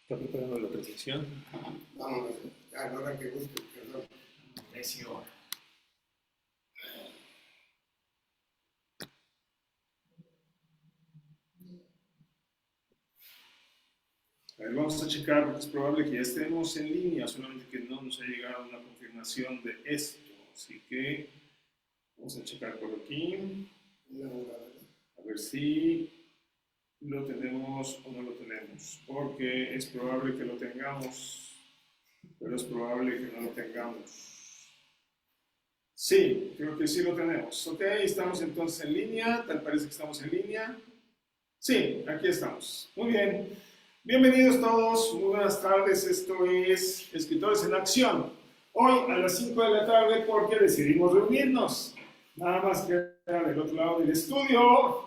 ¿Está preparando la presentación? Vámonos, a la hora que guste, perdón. Necio. A ver, vamos a checar porque es probable que ya estemos en línea, solamente que no nos ha llegado una confirmación de esto. Así que vamos a checar por aquí. A ver si lo tenemos o no lo tenemos. Porque es probable que lo tengamos, pero es probable que no lo tengamos. Sí, creo que sí lo tenemos. Ok, estamos entonces en línea. Tal parece que estamos en línea. Sí, aquí estamos. Muy bien. Bienvenidos todos, muy buenas tardes. Esto es Escritores en Acción. Hoy a las 5 de la tarde porque decidimos reunirnos. Nada más que del otro lado del estudio.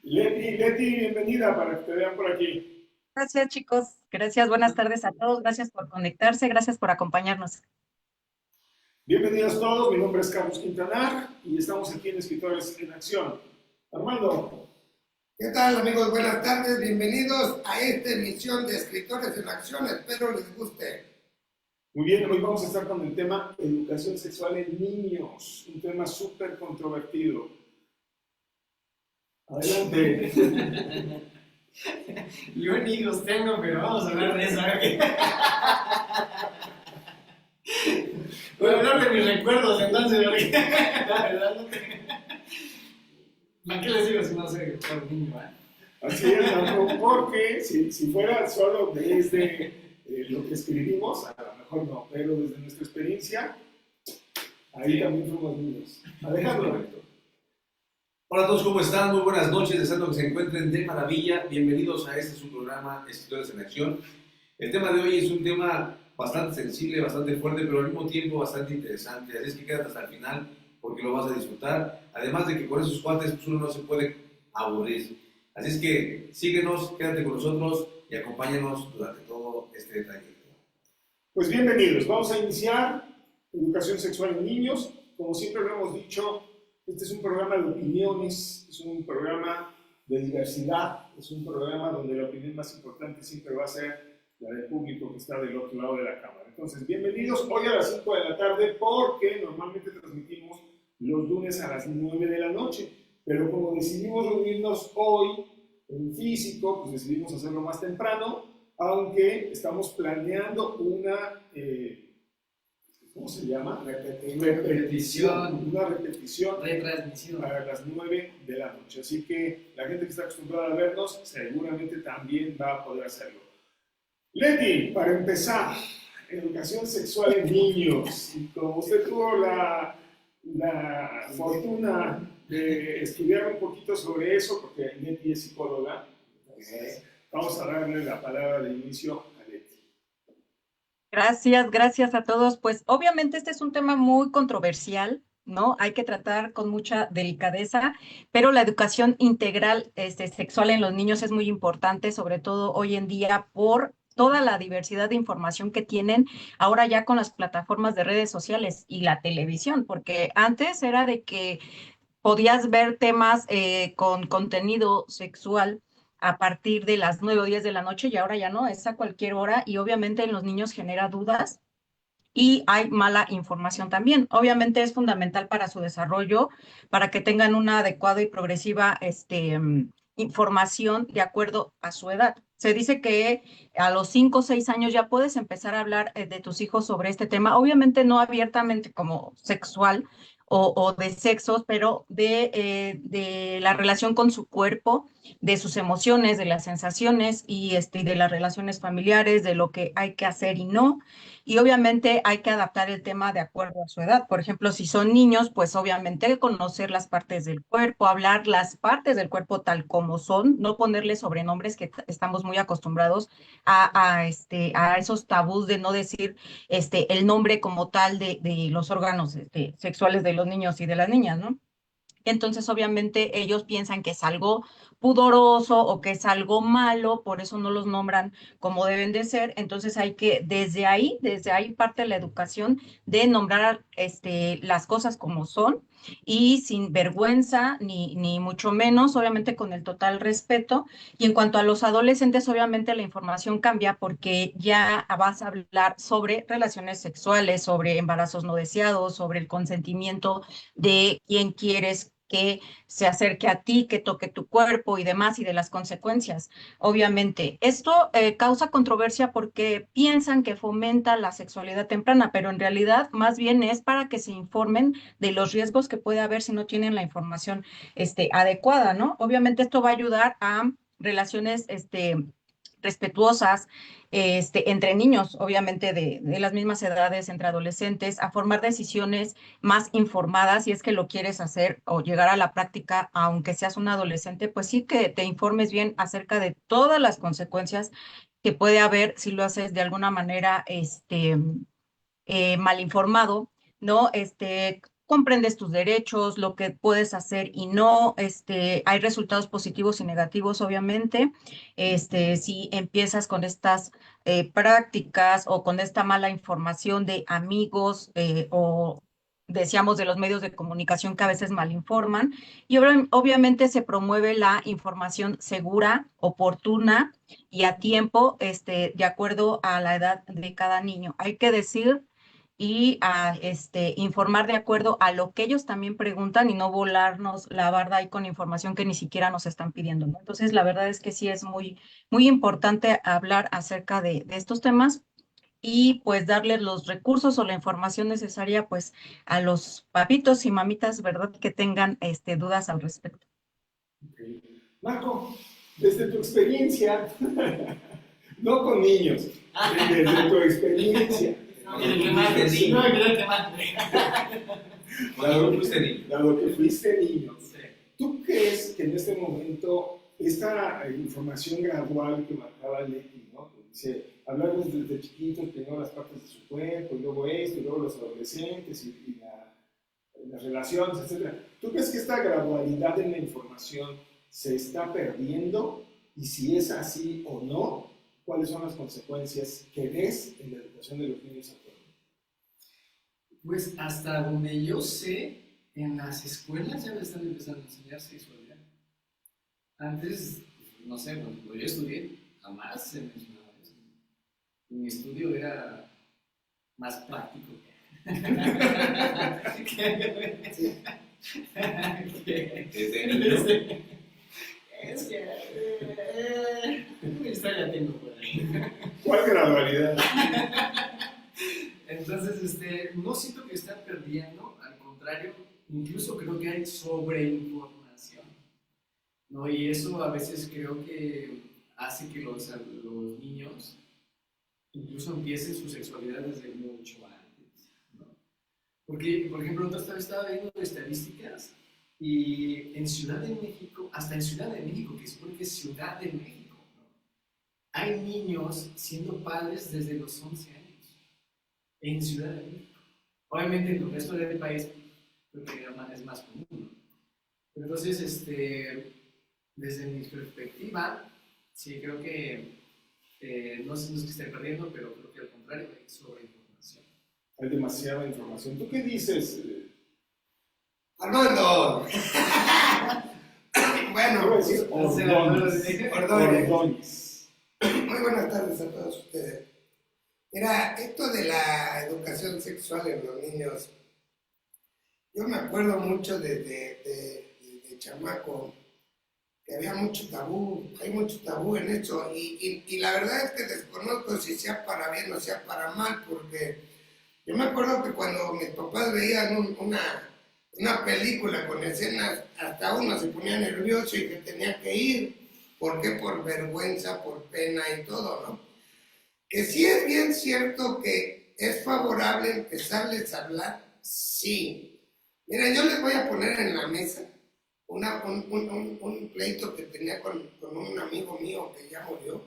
Leti, bienvenida para que te vean por aquí. Gracias, chicos. Gracias, buenas tardes a todos. Gracias por conectarse, gracias por acompañarnos. Bienvenidos todos, mi nombre es Carlos Quintanar y estamos aquí en Escritores en Acción. Armando. ¿Qué tal, amigos? Buenas tardes, bienvenidos a esta emisión de Escritores en Acción. Espero les guste. Muy bien, hoy vamos a estar con el tema educación sexual en niños, un tema súper controvertido. Adelante. Yo ni hijos tengo, pero vamos a hablar de eso. Voy a hablar de mis recuerdos, entonces, porque la verdad no tengo. ¿Para qué les digo si no sé por niño? Así es, Marco, porque si fuera solo desde lo que escribimos, a lo mejor no, pero desde nuestra experiencia, ahí también fuimos niños. Alejandro. Hola a todos, ¿cómo están? Muy buenas noches, deseando que se encuentren de maravilla. Bienvenidos a este su programa Escritores en Acción. El tema de hoy es un tema bastante sensible, bastante fuerte, pero al mismo tiempo bastante interesante. Así es que quédate hasta el final porque lo vas a disfrutar. Además de que con esos cuates pues, uno no se puede aburrir. Así es que síguenos, quédate con nosotros y acompáñanos durante todo este trayecto. Pues bienvenidos, vamos a iniciar educación sexual en niños. Como siempre lo hemos dicho, este es un programa de opiniones, es un programa de diversidad, es un programa donde la opinión más importante siempre va a ser la del público que está del otro lado de la cámara. Entonces, bienvenidos hoy a las 5 de la tarde porque normalmente transmitimos los lunes a las 9 de la noche, pero como decidimos reunirnos hoy en físico, pues decidimos hacerlo más temprano, aunque estamos planeando una, ¿cómo se llama? Repetición. Una repetición Retransmisión. para las 9 de la noche. Así que la gente que está acostumbrada a vernos seguramente también va a poder hacerlo. Leti, para empezar, educación sexual en niños. Y como usted tuvo la fortuna de estudiar un poquito sobre eso, porque Leti es psicóloga, entonces vamos a darle la palabra de inicio a Leti. Gracias a todos. Pues obviamente este es un tema muy controversial, ¿no? Hay que tratar con mucha delicadeza, pero la educación integral sexual en los niños es muy importante, sobre todo hoy en día por toda la diversidad de información que tienen ahora ya con las plataformas de redes sociales y la televisión, porque antes era de que podías ver temas con contenido sexual a partir de las 9 o 10 de la noche y ahora ya no, es a cualquier hora y obviamente en los niños genera dudas y hay mala información también. Obviamente es fundamental para su desarrollo, para que tengan una adecuada y progresiva información de acuerdo a su edad. Se dice que a los 5 o 6 años ya puedes empezar a hablar de tus hijos sobre este tema, obviamente no abiertamente como sexual o de sexos, pero de la relación con su cuerpo, de sus emociones, de las sensaciones y de las relaciones familiares, de lo que hay que hacer y no. Y obviamente hay que adaptar el tema de acuerdo a su edad. Por ejemplo, si son niños, pues obviamente conocer las partes del cuerpo, hablar las partes del cuerpo tal como son, no ponerle sobrenombres que estamos muy acostumbrados a esos tabús de no decir el nombre como tal de los órganos sexuales de los niños y de las niñas, ¿no? Entonces, obviamente, ellos piensan que es algo pudoroso o que es algo malo, por eso no los nombran como deben de ser. Entonces hay que, desde ahí parte la educación de nombrar las cosas como son y sin vergüenza, ni mucho menos, obviamente con el total respeto. Y en cuanto a los adolescentes, obviamente la información cambia porque ya vas a hablar sobre relaciones sexuales, sobre embarazos no deseados, sobre el consentimiento de quién quieres que se acerque a ti, que toque tu cuerpo y demás, y de las consecuencias. Obviamente, esto causa controversia porque piensan que fomenta la sexualidad temprana, pero en realidad más bien es para que se informen de los riesgos que puede haber si no tienen la información adecuada, ¿no? Obviamente esto va a ayudar a relaciones respetuosas entre niños, obviamente de las mismas edades, entre adolescentes, a formar decisiones más informadas si es que lo quieres hacer o llegar a la práctica, aunque seas un adolescente, pues sí que te informes bien acerca de todas las consecuencias que puede haber si lo haces de alguna manera mal informado, ¿no? Comprendes tus derechos, lo que puedes hacer y no, hay resultados positivos y negativos, obviamente. Si empiezas con estas prácticas o con esta mala información de amigos o decíamos de los medios de comunicación que a veces malinforman, y obviamente se promueve la información segura, oportuna y a tiempo, de acuerdo a la edad de cada niño. Hay que decir y a informar de acuerdo a lo que ellos también preguntan y no volarnos la barda ahí con información que ni siquiera nos están pidiendo, ¿no? Entonces, la verdad es que sí es muy, muy importante hablar acerca de estos temas y pues darles los recursos o la información necesaria pues a los papitos y mamitas, ¿verdad? Que tengan dudas al respecto. Okay. Marco, desde tu experiencia, no con niños, desde tu experiencia, No, que mande, no, que mande. dado que fuiste niño, Sí. ¿tú crees que en este momento esta información gradual que marcaba Leti, ¿no? Que dice, hablar desde chiquitos, primero las partes de su cuerpo, y luego esto, y luego los adolescentes, y las relaciones, etcétera. ¿Tú crees que esta gradualidad en la información se está perdiendo? Y si es así o no, ¿cuáles son las consecuencias que ves en la educación de los niños actualmente? Pues hasta donde yo sé, en las escuelas ya le están empezando a enseñar sexualidad. Antes, no sé, cuando yo estudié, jamás se mencionaba eso. Mi estudio era más práctico. Desde niño. Es que una historia tengo por ahí. ¿Cuál gradualidad? Entonces, no siento que está perdiendo, al contrario, incluso creo que hay sobreinformación, ¿no? Y eso a veces creo que hace que los niños incluso empiecen su sexualidad desde mucho antes, ¿no? Porque, por ejemplo, estaba viendo estadísticas y en Ciudad de México, hasta en Ciudad de México, que supone que es Ciudad de México, ¿no? Hay niños siendo padres desde los 11 años en Ciudad de México. Obviamente en el resto del país creo que es más común, ¿no? Pero entonces, desde mi perspectiva, sí creo que no es que esté perdiendo, pero creo que al contrario hay sobreinformación. Hay demasiada información. ¿Tú qué dices? Armando. Voy a Bueno, decir Ordóñez. Ordóñez. Muy buenas tardes a todos ustedes. Mira, esto de la educación sexual en los niños, yo me acuerdo mucho de chamaco, que había mucho tabú, hay mucho tabú en eso, y la verdad es que desconozco si sea para bien o sea para mal, porque yo me acuerdo que cuando mis papás veían una película con escenas, hasta uno se ponía nervioso y que tenía que ir. ¿Por qué? Por vergüenza, por pena y todo, ¿no? Que sí es bien cierto que es favorable empezarles a hablar, sí. Mira, yo les voy a poner en la mesa un pleito que tenía con un amigo mío que ya murió.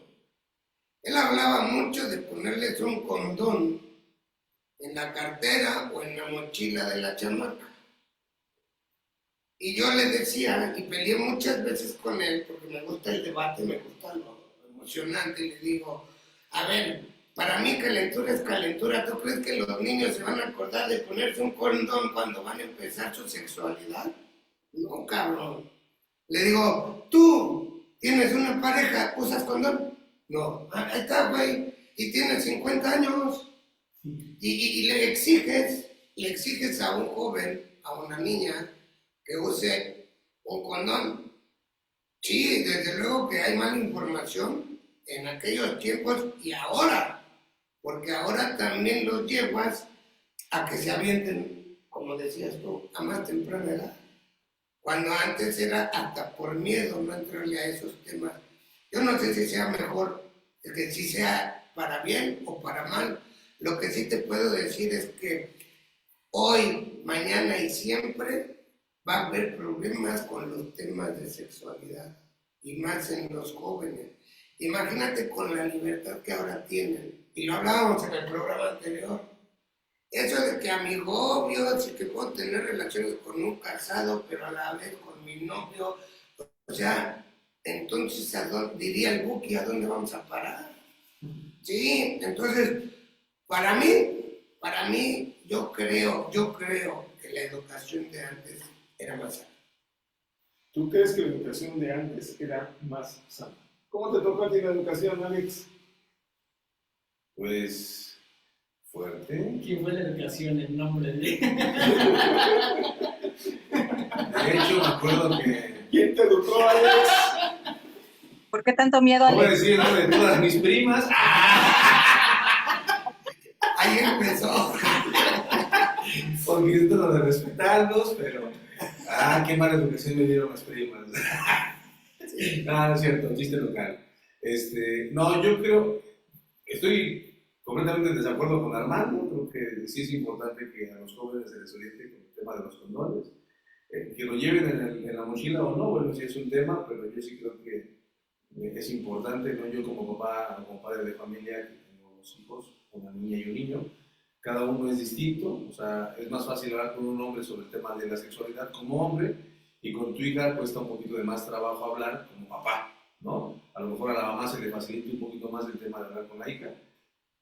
Él hablaba mucho de ponerles un condón en la cartera o en la mochila de la chamaca. Y yo le decía, y peleé muchas veces con él, porque me gusta el debate, me gusta lo emocionante, y le digo, a ver, para mí calentura es calentura. ¿Tú crees que los niños se van a acordar de ponerse un condón cuando van a empezar su sexualidad? No, cabrón. Le digo, ¿tú tienes una pareja, usas condón? No. Ahí está, güey. Y tienes 50 años. Y le exiges a un joven, a una niña, que use un condón. Sí, desde luego que hay mala información en aquellos tiempos y ahora, porque ahora también los llevas a que se avienten, como decías tú, a más temprana edad. Cuando antes era hasta por miedo no entrarle a esos temas. Yo no sé si sea mejor, que si sea para bien o para mal. Lo que sí te puedo decir es que hoy, mañana y siempre va a haber problemas con los temas de sexualidad y más en los jóvenes. Imagínate con la libertad que ahora tienen, y lo hablábamos en el programa anterior, eso de que amigobios y que puedo tener relaciones con un casado, pero a la vez con mi novio, o sea, entonces diría el Buki, ¿a dónde vamos a parar? Sí, entonces, para mí, yo creo que la educación de antes era más sana. ¿Tú crees que la educación de antes era más sana? ¿Cómo te tocó a ti la educación, Alex? Pues fuerte. ¿Quién fue la educación en nombre de...? De hecho, me acuerdo que... ¿Quién te educó, Alex? ¿Por qué tanto miedo, Voy a Alex? decir el nombre de todas mis primas. Ahí empezó. Porque esto lo de respetarlos, pero... qué mala educación me dieron las primas. No es cierto, chiste local. No, yo creo... Estoy completamente en desacuerdo con Armando. Creo que sí es importante que a los jóvenes se les oriente con el tema de los condones. Que lo lleven en la mochila o no, bueno, sí es un tema, pero yo sí creo que es importante, ¿no? Yo como papá, como padre de familia, que tengo dos hijos, una niña y un niño, cada uno es distinto, o sea, es más fácil hablar con un hombre sobre el tema de la sexualidad como hombre, y con tu hija cuesta un poquito de más trabajo hablar como papá, ¿no? A lo mejor a la mamá se le facilita un poquito más el tema de hablar con la hija,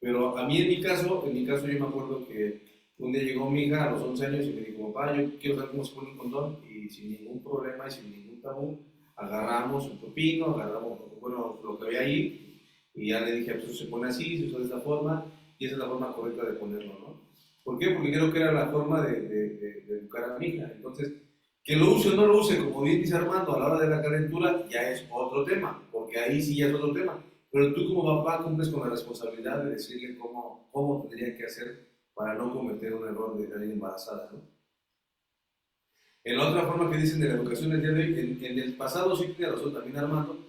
pero a mí en mi caso yo me acuerdo que un día llegó mi hija a los 11 años y me dijo, papá, yo quiero saber cómo se pone un condón, y sin ningún problema y sin ningún tabú, agarramos un pepino, agarramos, bueno, lo que había ahí, y ya le dije, pues se pone así, se usa de esta forma, y esa es la forma correcta de ponerlo, ¿no? ¿Por qué? Porque creo que era la forma de educar a mi hija. Entonces, que lo use o no lo use, como bien dice Armando, a la hora de la calentura, ya es otro tema, porque ahí sí ya es otro tema. Pero tú como papá cumples con la responsabilidad de decirle cómo tendría que hacer para no cometer un error de salir embarazada, ¿no? En la otra forma que dicen de la educación del día de hoy, en el pasado sí tiene razón también Armando,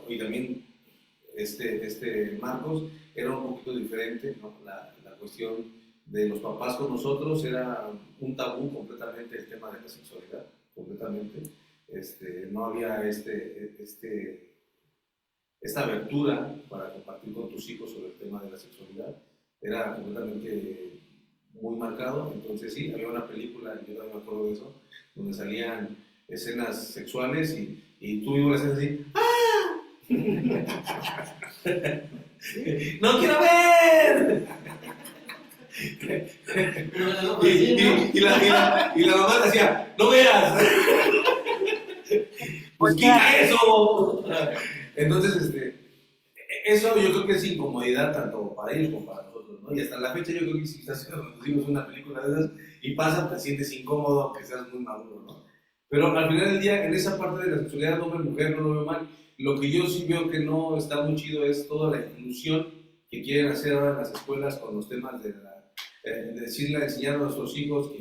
y también Marcos, era un poquito diferente, ¿no? La cuestión de los papás con nosotros era un tabú completamente el tema de la sexualidad, completamente. No había esta abertura para compartir con tus hijos sobre el tema de la sexualidad, era completamente muy marcado. Entonces sí, había una película, yo también me acuerdo de eso, donde salían escenas sexuales y tú mismo le hacías así, ¡ah! ¡No quiero ver! y la mamá te decía, ¡no veas! ¡Pues quita eso! Entonces, eso yo creo que es incomodidad tanto para ellos como para nosotros, ¿no? Y hasta la fecha yo creo que si estás haciendo con tus hijos una película de esas y pasa, te sientes incómodo aunque seas muy maduro, ¿no? Pero al final del día, en esa parte de la sexualidad, hombre-mujer, no lo veo mal. Lo que yo sí veo que no está muy chido es toda la inclusión que quieren hacer ahora en las escuelas con los temas de enseñar a nuestros hijos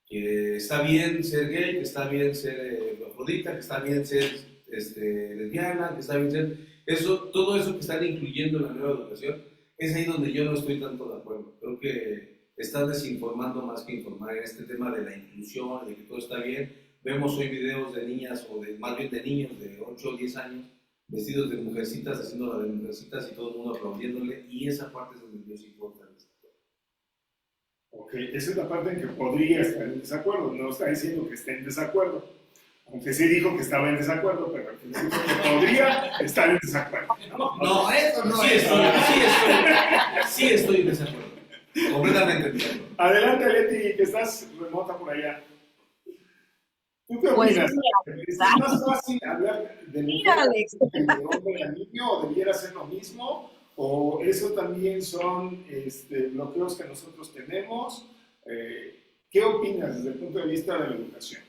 que está bien ser gay, que está bien ser afrodita, que está bien ser lesbiana, que está bien ser... todo eso que están incluyendo en la nueva educación, es ahí donde yo no estoy tanto de acuerdo. Creo que están desinformando más que informar en este tema de la inclusión, de que todo está bien. Vemos hoy videos de niñas, más bien de niños de 8 o 10 años, vestidos de mujercitas, haciendo la de mujercitas y todo el mundo aplaudiéndole, y esa parte es donde yo sí puedo estar. Ok. Ok, esa es la parte en que podría estar en desacuerdo. No está diciendo que esté en desacuerdo, aunque sí dijo que estaba en desacuerdo, pero al final dijo que podría estar en desacuerdo. No, eso no Sí es. sí estoy en desacuerdo. Completamente en desacuerdo. Adelante, Leti, que estás remota por allá. ¿Tú qué Pues opinas? mira, ¿Es más fácil hablar de mira, mujer Alex. que de hombre a niño o debiera ser lo mismo? ¿O eso también son bloqueos que nosotros tenemos? ¿Qué opinas desde el punto de vista de la educación?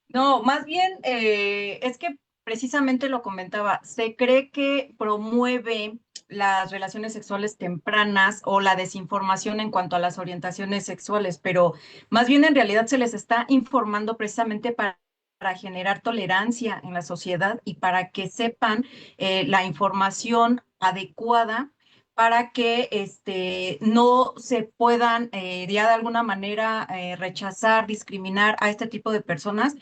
No, más bien es que precisamente lo comentaba, se cree que promueve las relaciones sexuales tempranas o la desinformación en cuanto a las orientaciones sexuales, pero más bien en realidad se les está informando precisamente para generar tolerancia en la sociedad y para que sepan la información adecuada para que no se puedan ya de alguna manera rechazar, discriminar a este tipo de personas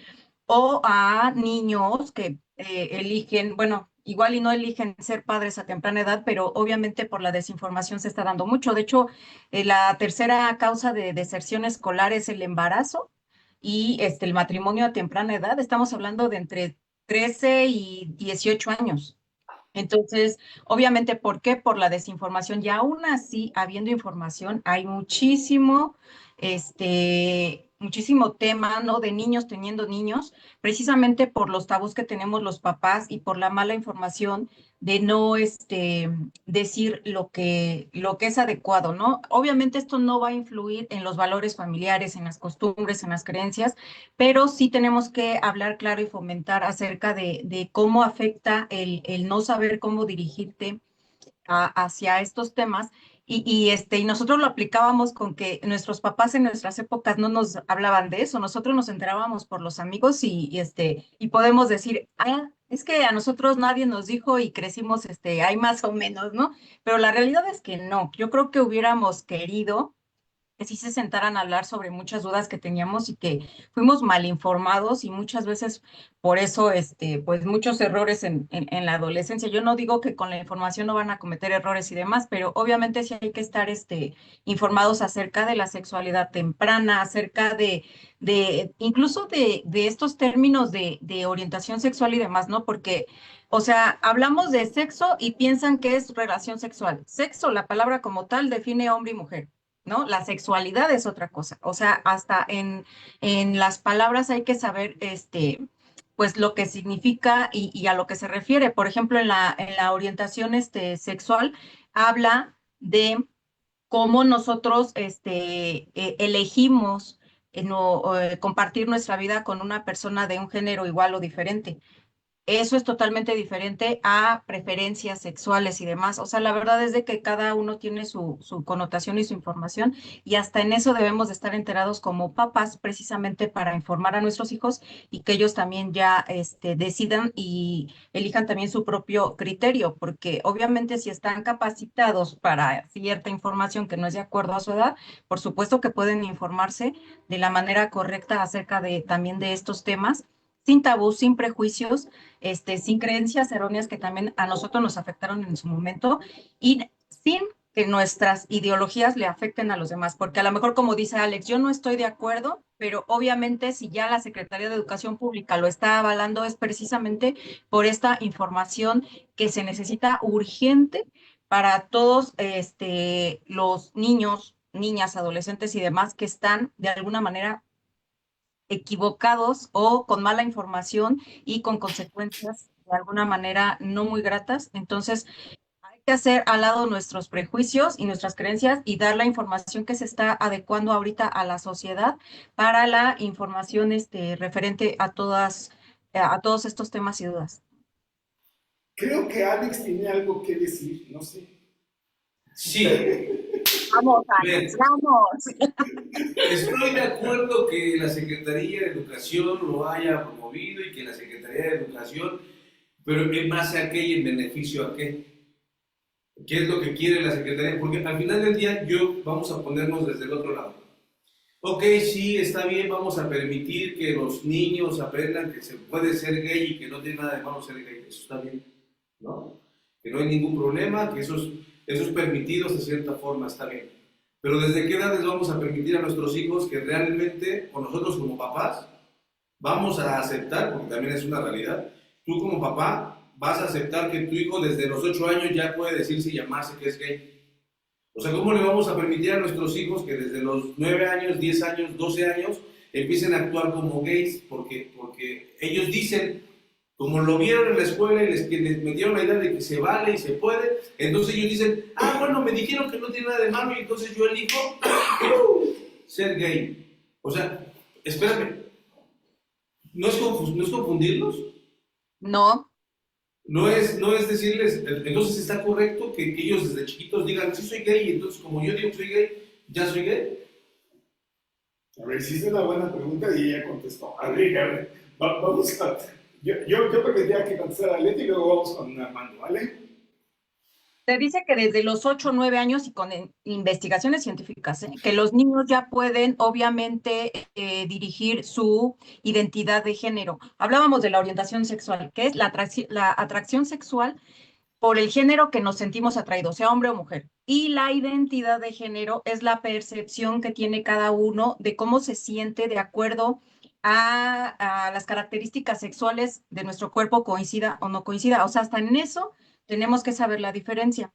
o a niños que eligen, bueno, igual y no eligen ser padres a temprana edad, pero obviamente por la desinformación se está dando mucho. De hecho, la tercera causa de deserción escolar es el embarazo y el matrimonio a temprana edad. Estamos hablando de entre 13 y 18 años. Entonces, obviamente, ¿por qué? Por la desinformación. Y aún así, habiendo información, hay muchísimo tema, ¿no? De niños teniendo niños, precisamente por los tabús que tenemos los papás y por la mala información de no, decir lo que es adecuado, ¿no? Obviamente esto no va a influir en los valores familiares, en las costumbres, en las creencias, pero sí tenemos que hablar claro y fomentar acerca de cómo afecta el no saber cómo dirigirte hacia estos temas. Y nosotros lo aplicábamos con que nuestros papás en nuestras épocas no nos hablaban de eso, nosotros nos enterábamos por los amigos y podemos decir, es que a nosotros nadie nos dijo y crecimos, hay más o menos, ¿no? Pero la realidad es que no, yo creo que hubiéramos querido que sí se sentaran a hablar sobre muchas dudas que teníamos y que fuimos mal informados y muchas veces por eso, pues muchos errores en la adolescencia. Yo no digo que con la información no van a cometer errores y demás, pero obviamente sí hay que estar, informados acerca de la sexualidad temprana, acerca incluso de estos términos de orientación sexual y demás, ¿no? Porque o sea, hablamos de sexo y piensan que es relación sexual. Sexo, la palabra como tal, define hombre y mujer. ¿No? La sexualidad es otra cosa. O sea, hasta en las palabras hay que saber, pues lo que significa y a lo que se refiere. Por ejemplo, en la orientación, sexual, habla de cómo nosotros, elegimos compartir nuestra vida con una persona de un género igual o diferente. Eso es totalmente diferente a preferencias sexuales y demás. O sea, la verdad es de que cada uno tiene su connotación y su información y hasta en eso debemos de estar enterados como papás precisamente para informar a nuestros hijos y que ellos también ya decidan y elijan también su propio criterio, porque obviamente si están capacitados para cierta información que no es de acuerdo a su edad, por supuesto que pueden informarse de la manera correcta acerca de también de estos temas sin tabús, sin prejuicios, sin creencias erróneas que también a nosotros nos afectaron en su momento y sin que nuestras ideologías le afecten a los demás, porque a lo mejor como dice Alex, yo no estoy de acuerdo, pero obviamente si ya la Secretaría de Educación Pública lo está avalando es precisamente por esta información que se necesita urgente para todos los niños, niñas, adolescentes y demás que están de alguna manera equivocados o con mala información y con consecuencias de alguna manera no muy gratas. Entonces, hay que hacer al lado nuestros prejuicios y nuestras creencias y dar la información que se está adecuando ahorita a la sociedad para la información referente a todos estos temas y dudas. Creo que Alex tiene algo que decir, no sé. Sí, Vamos, bien. Alex, vamos. Estoy de acuerdo que la Secretaría de Educación lo haya promovido y que la Secretaría de Educación, pero ¿en base a qué y en beneficio a qué? ¿Qué es lo que quiere la Secretaría? Porque al final del día vamos a ponernos desde el otro lado. Ok, sí, está bien, vamos a permitir que los niños aprendan que se puede ser gay y que no tiene nada de malo ser gay. Eso está bien, ¿no? Que no hay ningún problema, que eso es permitido de cierta forma, está bien. pero ¿desde qué edades vamos a permitir a nuestros hijos que realmente, o nosotros como papás, vamos a aceptar, porque también es una realidad, tú como papá vas a aceptar que tu hijo desde los 8 años ya puede decirse y llamarse que es gay? O sea, ¿cómo le vamos a permitir a nuestros hijos que desde los 9 años, 10 años, 12 años empiecen a actuar como gays? Porque ellos dicen, como lo vieron en la escuela y les metieron la idea de que se vale y se puede, entonces ellos dicen, ah, bueno, me dijeron que no tiene nada de malo y entonces yo elijo ser gay. O sea, espérame, ¿no es confundirlos? No, No es decirles, entonces está correcto que ellos desde chiquitos digan, sí soy gay, y entonces como yo digo que soy gay, ya soy gay. A ver, hiciste una buena pregunta y ella contestó. A ver, vamos a... Yo preferiría que contestara Leti y luego vamos con Armando, ¿vale? se dice que desde los 8 o 9 años y con investigaciones científicas, que los niños ya pueden obviamente dirigir su identidad de género. Hablábamos de la orientación sexual, que es la atracción sexual por el género que nos sentimos atraídos, sea hombre o mujer. Y la identidad de género es la percepción que tiene cada uno de cómo se siente de acuerdo a las características sexuales de nuestro cuerpo, coincida o no coincida. O sea, hasta en eso tenemos que saber la diferencia.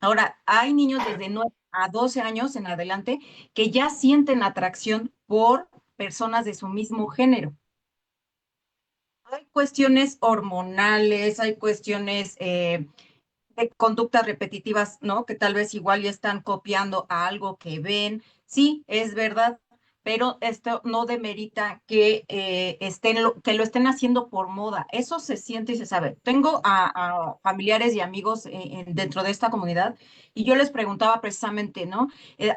Ahora, hay niños desde 9 a 12 años en adelante que ya sienten atracción por personas de su mismo género. Hay cuestiones hormonales, hay cuestiones de conductas repetitivas, ¿no? Que tal vez igual ya están copiando a algo que ven. Sí, es verdad, pero esto no demerita que, que lo estén haciendo por moda. Eso se siente y se sabe. Tengo a familiares y amigos dentro de esta comunidad y yo les preguntaba precisamente, ¿no?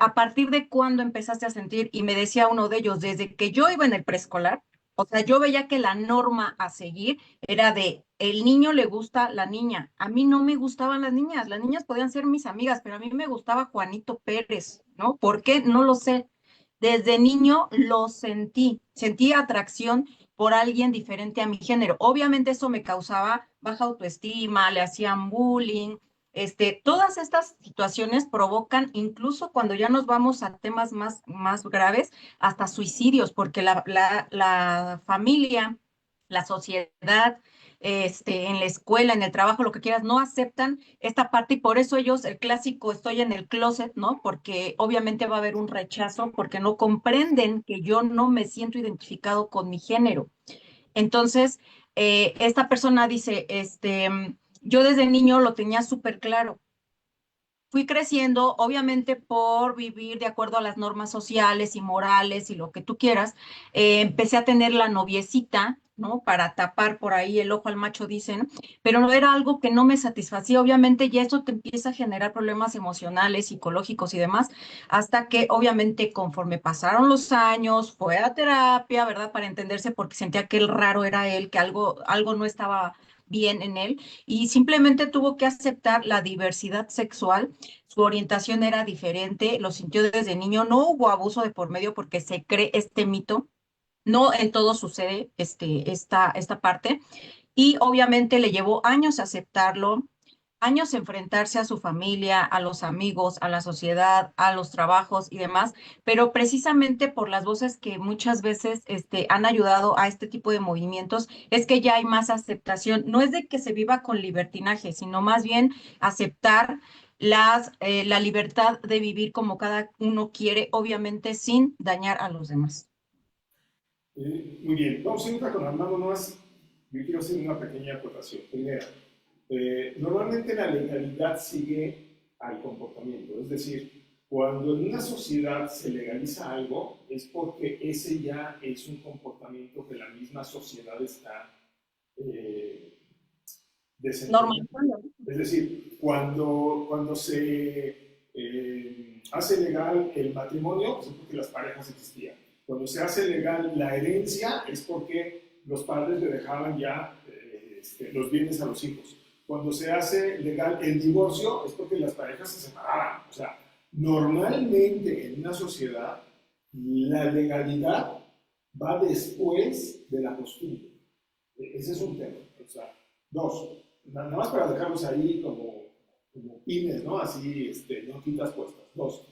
¿A partir de cuándo empezaste a sentir? Y me decía uno de ellos, desde que yo iba en el preescolar, o sea, yo veía que la norma a seguir era de el niño le gusta la niña. A mí no me gustaban las niñas podían ser mis amigas, pero a mí me gustaba Juanito Pérez, ¿no? ¿Por qué? No lo sé. Desde niño lo sentí atracción por alguien diferente a mi género. Obviamente eso me causaba baja autoestima, le hacían bullying. Todas estas situaciones provocan, incluso cuando ya nos vamos a temas más graves, hasta suicidios, porque la familia, la sociedad, en la escuela, en el trabajo, lo que quieras, no aceptan esta parte y por eso ellos, el clásico, estoy en el closet, ¿no? Porque obviamente va a haber un rechazo porque no comprenden que yo no me siento identificado con mi género. Entonces, esta persona dice, yo desde niño lo tenía súper claro. Fui creciendo, obviamente por vivir de acuerdo a las normas sociales y morales y lo que tú quieras, empecé a tener la noviecita, ¿no? Para tapar por ahí el ojo al macho, dicen, pero no era algo que no me satisfacía, obviamente, ya eso te empieza a generar problemas emocionales, psicológicos y demás, hasta que obviamente conforme pasaron los años, fue a terapia, ¿verdad? Para entenderse porque sentía que el raro era él, que algo no estaba bien en él y simplemente tuvo que aceptar la diversidad sexual, su orientación era diferente, lo sintió desde niño, no hubo abuso de por medio porque se cree este mito, no en todo sucede esta parte, y obviamente le llevó años aceptarlo, años enfrentarse a su familia, a los amigos, a la sociedad, a los trabajos y demás, pero precisamente por las voces que muchas veces han ayudado a este tipo de movimientos, es que ya hay más aceptación. No es de que se viva con libertinaje, sino más bien aceptar la libertad de vivir como cada uno quiere, obviamente sin dañar a los demás. Muy bien, vamos a entrar con Armando más. Yo quiero hacer una pequeña acotación. Primera, normalmente la legalidad sigue al comportamiento, es decir, cuando en una sociedad se legaliza algo es porque ese ya es un comportamiento que la misma sociedad está desempeñando. Es decir, cuando se hace legal el matrimonio es porque las parejas existían. Cuando se hace legal la herencia es porque los padres le dejaban ya los bienes a los hijos. Cuando se hace legal el divorcio es porque las parejas se separaban. O sea, normalmente en una sociedad la legalidad va después de la costumbre. Ese es un tema. O sea, dos, nada más para dejarlos ahí como pines, ¿no? Así, no quintas puestas. Dos,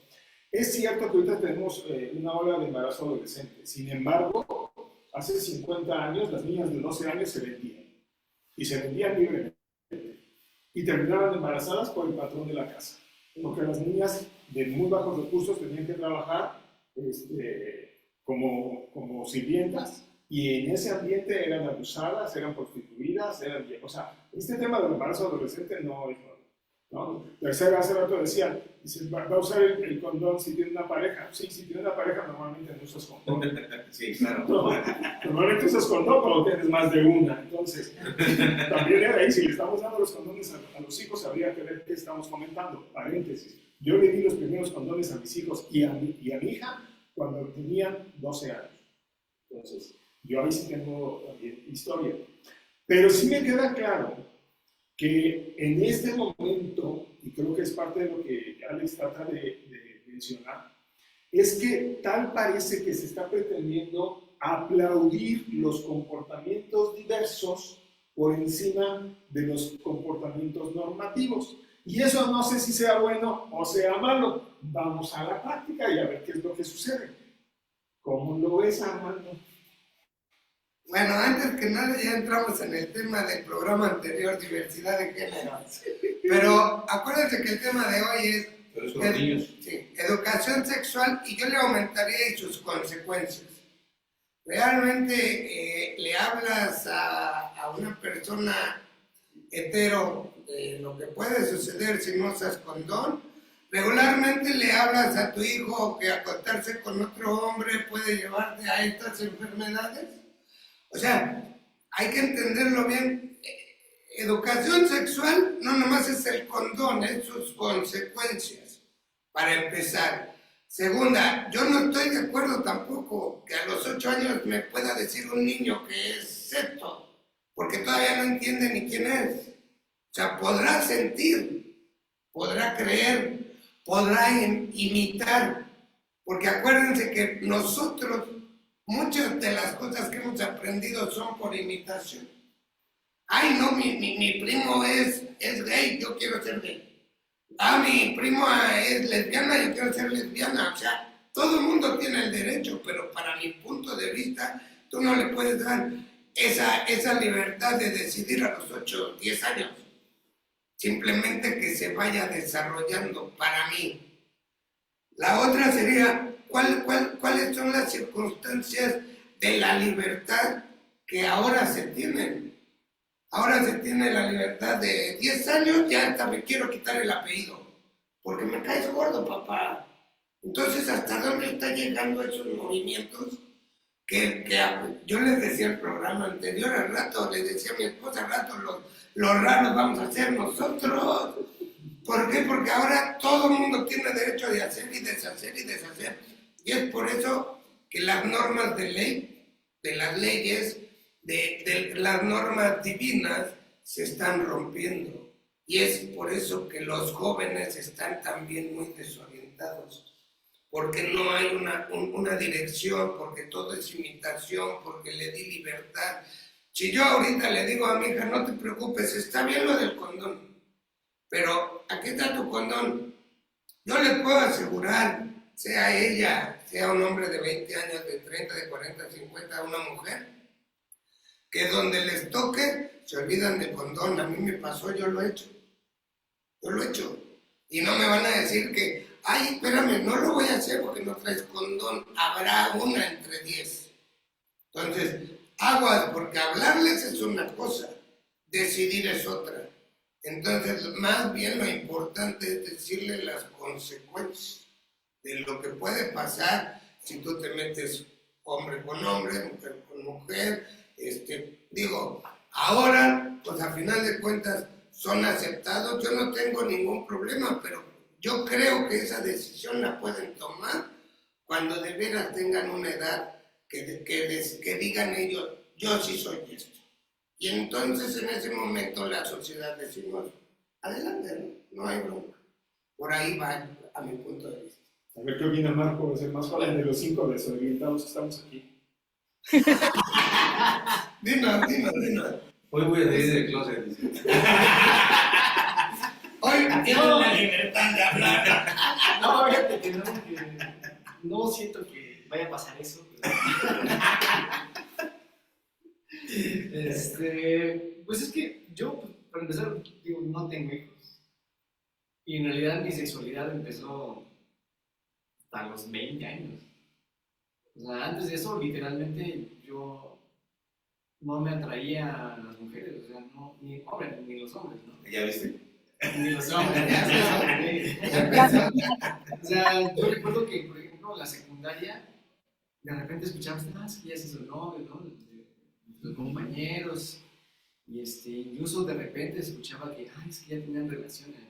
Es cierto que ahorita tenemos una ola de embarazo adolescente. Sin embargo, hace 50 años las niñas de 12 años se vendían. Y se vendían libremente. Y terminaban embarazadas por el patrón de la casa. Porque las niñas de muy bajos recursos tenían que trabajar como sirvientas. Y en ese ambiente eran abusadas, eran prostituidas, o sea, este tema del embarazo adolescente no es nuevo, ¿no? Tercera, hace rato decían, dice, ¿va a usar el condón si tiene una pareja? Sí, si tiene una pareja normalmente no usas condón. Sí, claro. No, normalmente usas condón cuando tienes más de una. Entonces, también era ahí, si le estamos dando los condones a los hijos, habría que ver qué estamos comentando. Paréntesis. Yo le di los primeros condones a mis hijos y a mi hija cuando tenían 12 años. Entonces, yo ahí sí tengo también historia. Pero sí me queda claro que en este momento, y creo que es parte de lo que Alex trata de mencionar, es que tal parece que se está pretendiendo aplaudir los comportamientos diversos por encima de los comportamientos normativos. Y eso no sé si sea bueno o sea malo. Vamos a la práctica y a ver qué es lo que sucede. ¿Cómo lo ves, Armando? Bueno, antes que nada ya entramos en el tema del programa anterior, diversidad de género. Pero acuérdense que el tema de hoy es Pero eso los niños. sí, educación sexual, y yo le aumentaría y sus consecuencias. Realmente le hablas a una persona hetero de lo que puede suceder si no usas condón. Regularmente le hablas a tu hijo que acostarse con otro hombre puede llevarte a estas enfermedades. O sea, hay que entenderlo bien. Educación sexual no nomás es el condón, es sus consecuencias, para empezar. Segunda, yo no estoy de acuerdo tampoco que a los 8 años me pueda decir un niño que es septo, porque todavía no entiende ni quién es. O sea, podrá sentir, podrá creer, podrá imitar, porque acuérdense que nosotros, muchas de las cosas que hemos aprendido son por imitación. Ay, no, mi primo es gay, yo quiero ser gay. Ah, mi primo es lesbiana, yo quiero ser lesbiana. O sea, todo el mundo tiene el derecho, pero para mi punto de vista, tú no le puedes dar esa libertad de decidir a los 8 o 10 años. Simplemente que se vaya desarrollando para mí. La otra sería, ¿cuáles son las circunstancias de la libertad que ahora se tienen? Ahora se tiene la libertad de 10 años, ya hasta me quiero quitar el apellido, porque me caes gordo, papá. Entonces, ¿hasta dónde están llegando esos movimientos? Que yo les decía el programa anterior, al rato, les decía a mi esposa, al rato, los raros vamos a ser nosotros. ¿Por qué? Porque ahora todo el mundo tiene derecho de hacer y deshacer y deshacer. Y es por eso que las normas de ley, de las leyes, de las normas divinas se están rompiendo. Y es por eso que los jóvenes están también muy desorientados. Porque no hay una dirección, porque todo es imitación, porque le di libertad. Si yo ahorita le digo a mi hija, no te preocupes, está bien lo del condón, pero aquí está tu condón. Yo le puedo asegurar, sea ella, sea un hombre de 20 años, de 30, de 40, 50, una mujer, que donde les toque se olvidan del condón. A mí me pasó, yo lo he hecho. Yo lo he hecho. Y no me van a decir que, ay, espérame, no lo voy a hacer porque no traes condón. Habrá una entre 10. Entonces, aguas, porque hablarles es una cosa, decidir es otra. Entonces, más bien lo importante es decirle las consecuencias de lo que puede pasar si tú te metes hombre con hombre, mujer con mujer. Digo, ahora, pues a final de cuentas, son aceptados. Yo no tengo ningún problema, pero yo creo que esa decisión la pueden tomar cuando de veras tengan una edad que digan ellos, yo sí soy esto. Y entonces en ese momento la sociedad decimos, adelante, no hay bronca. Por ahí va a mi punto de vista. A ver qué opina Marco, es el más joven de los 5 desorientados que estamos aquí. Dinos. Hoy voy a salir del closet. Hoy tienen la libertad de hablar. No, fíjate que no, que siento que vaya a pasar eso. Pues es que yo, pues, para empezar, digo, no tengo hijos. Y en realidad mi sexualidad empezó hasta los 20 años. O sea, antes de eso, literalmente, yo no me atraía a las mujeres, o sea, no, ni hombres, ni los hombres, ¿no? ¿Ya viste? Ni los hombres, o sea, yo recuerdo que, por ejemplo, en la secundaria, de repente escuchabas, es que ya se hizo novio, ¿no? Los compañeros, y incluso de repente se escuchaba que, es que ya tenían relaciones.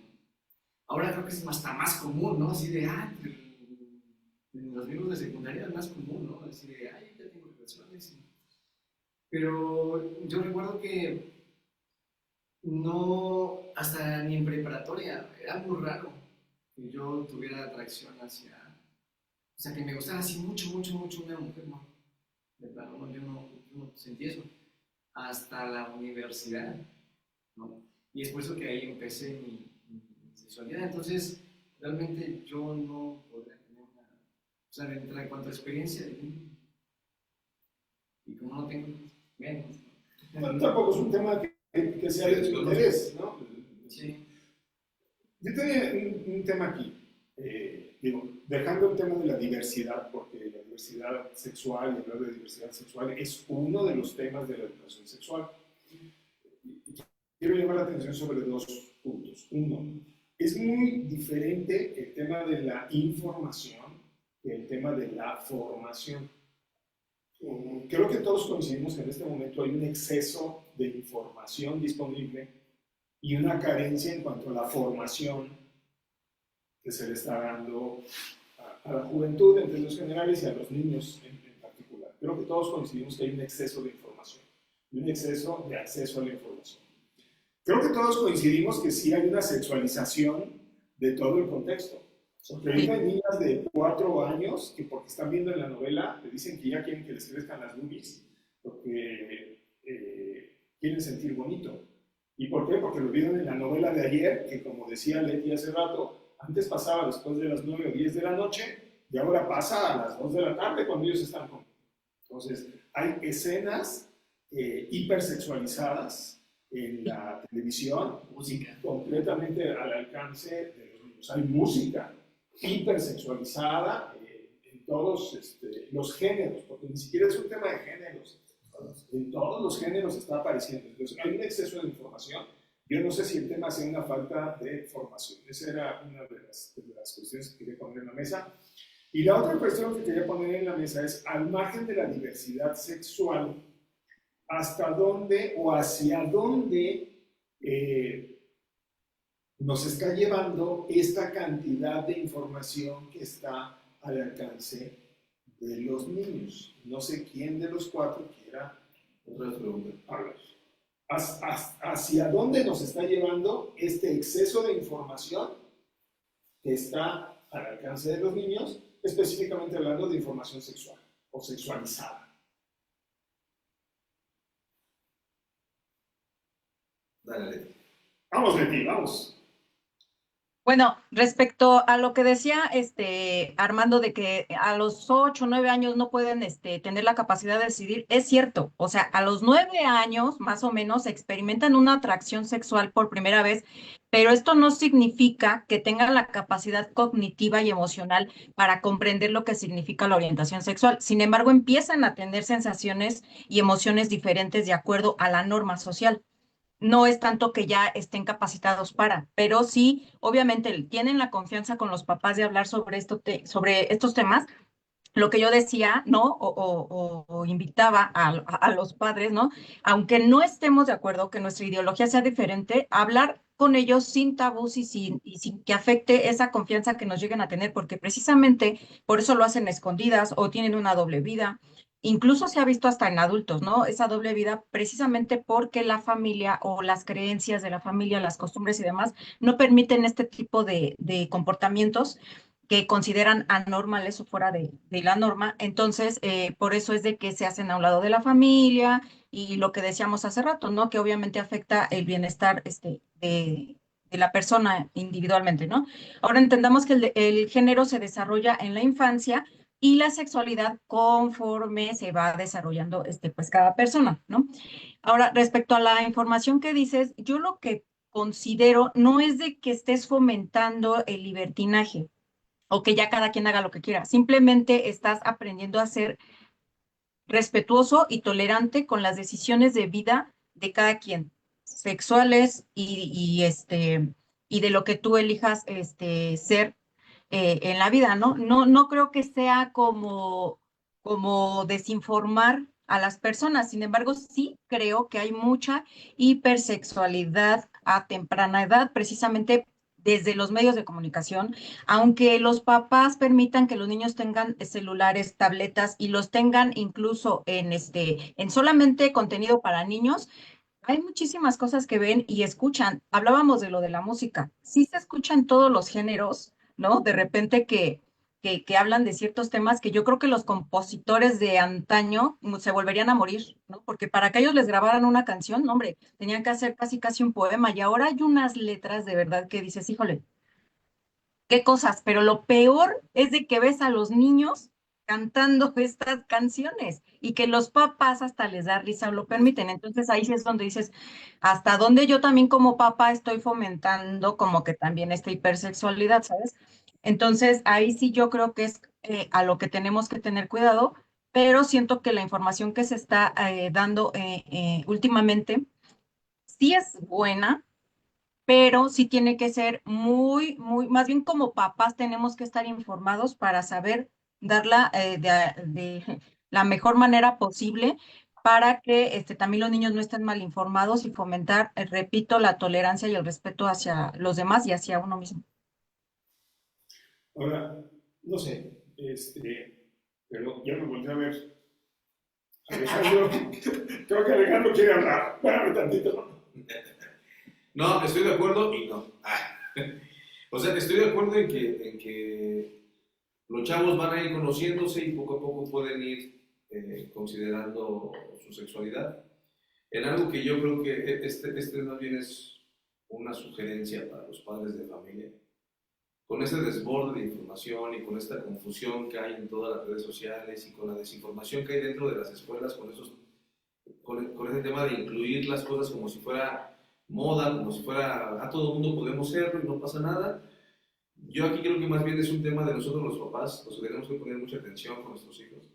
Ahora creo que es hasta más común, ¿no? Así de, en los libros de secundaria es más común, ¿no? Así de, ya tengo relaciones. Pero yo recuerdo que no, hasta ni en preparatoria, era muy raro que yo tuviera atracción hacia, o sea, que me gustara así mucho, mucho, mucho una mujer, no. De plano, no, yo no sentí eso. Hasta la universidad, ¿no? Y es por eso que ahí empecé mi sexualidad. Entonces, realmente yo no podría tener una, o sea, en cuanto a experiencia de mí, y como no tengo menos. No, tampoco es un tema que sea de tu interés, ¿no? Sí. Yo tenía un tema aquí, digo, dejando el tema de la diversidad, porque la diversidad sexual y hablar de diversidad sexual es uno de los temas de la educación sexual. Y quiero llamar la atención sobre dos puntos. Uno, es muy diferente el tema de la información que el tema de la formación. Creo que todos coincidimos que en este momento hay un exceso de información disponible y una carencia en cuanto a la formación que se le está dando a la juventud en términos generales y a los niños en particular. Creo que todos coincidimos que hay un exceso de información y un exceso de acceso a la información. Creo que todos coincidimos que sí hay una sexualización de todo el contexto. Porque ahorita hay niñas de 4 años que porque están viendo en la novela le dicen que ya quieren que les crezcan las boobies porque quieren sentir bonito. ¿Y por qué? Porque lo vieron en la novela de ayer, que como decía Leti hace rato, antes pasaba después de las 9 o 10 de la noche y ahora pasa a las 2 de la tarde cuando ellos están comiendo. Entonces, hay escenas hipersexualizadas en la televisión, Música. completamente al alcance de los niños. Hay música hipersexualizada en todos los géneros, porque ni siquiera es un tema de géneros. En todos los géneros está apareciendo. Entonces, hay un exceso de información. Yo no sé si el tema sea una falta de formación. Esa era una de las cuestiones que quería poner en la mesa. Y la otra cuestión que quería poner en la mesa es, al margen de la diversidad sexual, ¿hasta dónde o hacia dónde nos está llevando esta cantidad de información que está al alcance de los niños? No sé quién de los cuatro quiera hablar. ¿Hacia dónde nos está llevando este exceso de información que está al alcance de los niños, específicamente hablando de información sexual o sexualizada? Dale, Leti. Vamos, Leti, vamos. Bueno, respecto a lo que decía Armando de que a los 8 o 9 años no pueden tener la capacidad de decidir, es cierto. O sea, a los 9 años más o menos experimentan una atracción sexual por primera vez, pero esto no significa que tengan la capacidad cognitiva y emocional para comprender lo que significa la orientación sexual. Sin embargo, empiezan a tener sensaciones y emociones diferentes de acuerdo a la norma social. No es tanto que ya estén capacitados para, pero sí, obviamente tienen la confianza con los papás de hablar sobre estos temas. Lo que yo decía, ¿no? O invitaba a los padres, ¿no? Aunque no estemos de acuerdo que nuestra ideología sea diferente, hablar con ellos sin tabús y sin que afecte esa confianza que nos lleguen a tener, porque precisamente por eso lo hacen escondidas o tienen una doble vida. Incluso se ha visto hasta en adultos, ¿no? Esa doble vida precisamente porque la familia o las creencias de la familia, las costumbres y demás no permiten este tipo de comportamientos que consideran anormales o fuera de la norma. Entonces, por eso es de que se hacen a un lado de la familia y lo que decíamos hace rato, ¿no? Que obviamente afecta el bienestar de la persona individualmente, ¿no? Ahora entendamos que el género se desarrolla en la infancia y la sexualidad conforme se va desarrollando pues cada persona, ¿no? Ahora, respecto a la información que dices, yo lo que considero no es de que estés fomentando el libertinaje o que ya cada quien haga lo que quiera, simplemente estás aprendiendo a ser respetuoso y tolerante con las decisiones de vida de cada quien, sexuales y de lo que tú elijas ser en la vida, ¿no? No creo que sea como desinformar a las personas. Sin embargo, sí creo que hay mucha hipersexualidad a temprana edad, precisamente desde los medios de comunicación, aunque los papás permitan que los niños tengan celulares, tabletas y los tengan incluso en solamente contenido para niños. Hay muchísimas cosas que ven y escuchan. Hablábamos de lo de la música. Sí se escuchan todos los géneros, ¿no? De repente que hablan de ciertos temas que yo creo que los compositores de antaño se volverían a morir, ¿no? Porque para que ellos les grabaran una canción, no, hombre, tenían que hacer casi un poema y ahora hay unas letras de verdad que dices, híjole, qué cosas, pero lo peor es de que ves a los niños cantando estas canciones y que los papás hasta les da risa o lo permiten. Entonces ahí sí es donde dices, hasta dónde yo también como papá estoy fomentando como que también esta hipersexualidad, ¿sabes? Entonces ahí sí yo creo que es a lo que tenemos que tener cuidado, pero siento que la información que se está dando últimamente sí es buena, pero sí tiene que ser más bien como papás tenemos que estar informados para saber darla de la mejor manera posible para que también los niños no estén mal informados y fomentar, repito, la tolerancia y el respeto hacia los demás y hacia uno mismo. Ahora, no sé, pero ya me volteé a ver. Alejandro, creo que Alejandro quiere hablar. Espérame tantito. No, estoy de acuerdo y no. O sea, estoy de acuerdo en que los chavos van a ir conociéndose y poco a poco pueden ir considerando su sexualidad. En algo que yo creo que este más bien es una sugerencia para los padres de familia. Con ese desborde de información y con esta confusión que hay en todas las redes sociales y con la desinformación que hay dentro de las escuelas, con ese tema de incluir las cosas como si fuera moda, como si fuera a todo el mundo podemos serlo y no pasa nada. Yo aquí creo que más bien es un tema de nosotros los papás, los que tenemos que poner mucha atención con nuestros hijos.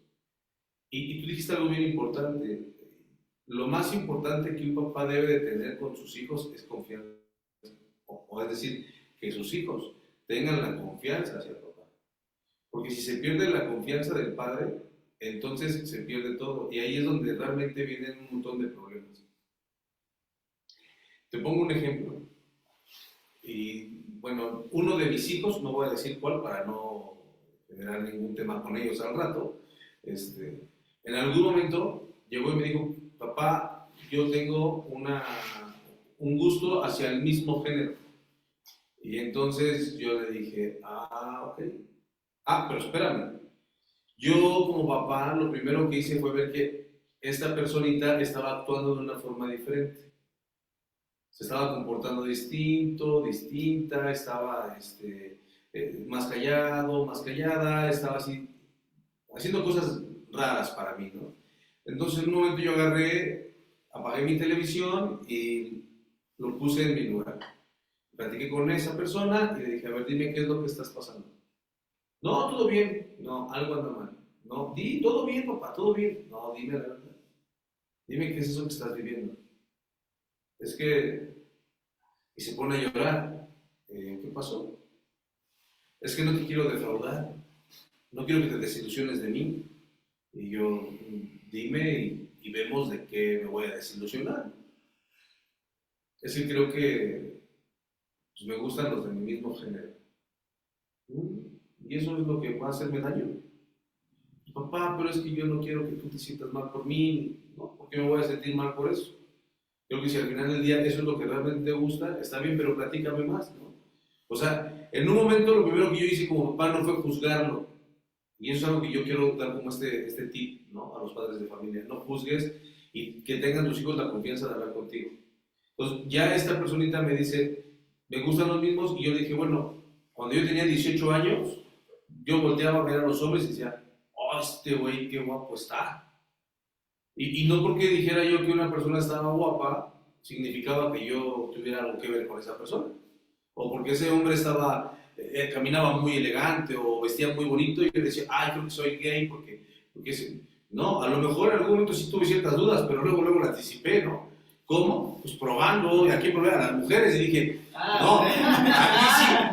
Y tú dijiste algo bien importante. Lo más importante que un papá debe de tener con sus hijos es confianza. O es decir, que sus hijos tengan la confianza hacia el papá. Porque si se pierde la confianza del padre, entonces se pierde todo. Y ahí es donde realmente vienen un montón de problemas. Te pongo un ejemplo. Y bueno, uno de mis hijos, no voy a decir cuál para no generar ningún tema con ellos al rato, en algún momento llegó y me dijo, papá, yo tengo un gusto hacia el mismo género. Y entonces yo le dije, ok. Pero espérame. Yo como papá lo primero que hice fue ver que esta personita estaba actuando de una forma diferente. Se estaba comportando distinta, estaba más callado, más callada, estaba así, haciendo cosas raras para mí, ¿no? Entonces en un momento yo agarré, apagué mi televisión y lo puse en mi lugar. Platiqué con esa persona y le dije, a ver, dime qué es lo que estás pasando. No, todo bien. No, algo anda mal. No, todo bien, papá, todo bien. No, dime la verdad. Dime qué es eso que estás viviendo. Es que... Y se pone a llorar. ¿Qué pasó? Es que no te quiero defraudar. No quiero que te desilusiones de mí. Y yo, dime y vemos de qué me voy a desilusionar. Es que creo que pues, me gustan los de mi mismo género. Y eso es lo que va a hacerme daño. Papá, pero es que yo no quiero que tú te sientas mal por mí. ¿No? ¿Por qué me voy a sentir mal por eso? Creo que si al final del día eso es lo que realmente te gusta, está bien, pero platícame más, ¿no? O sea, en un momento lo primero que yo hice como papá no fue juzgarlo. Y eso es algo que yo quiero dar como este tip, ¿no? A los padres de familia. No juzgues y que tengan tus hijos la confianza de hablar contigo. Entonces, ya esta personita me dice, me gustan los mismos, y yo le dije, bueno, cuando yo tenía 18 años, yo volteaba a ver a los hombres y decía, oh, este güey, qué guapo está. Y no porque dijera yo que una persona estaba guapa, significaba que yo tuviera algo que ver con esa persona. O porque ese hombre caminaba muy elegante o vestía muy bonito y yo decía, ay, creo que soy gay no, a lo mejor en algún momento sí tuve ciertas dudas, pero luego la anticipé, ¿no? ¿Cómo? Pues probando, y aquí probé a las mujeres y dije, no,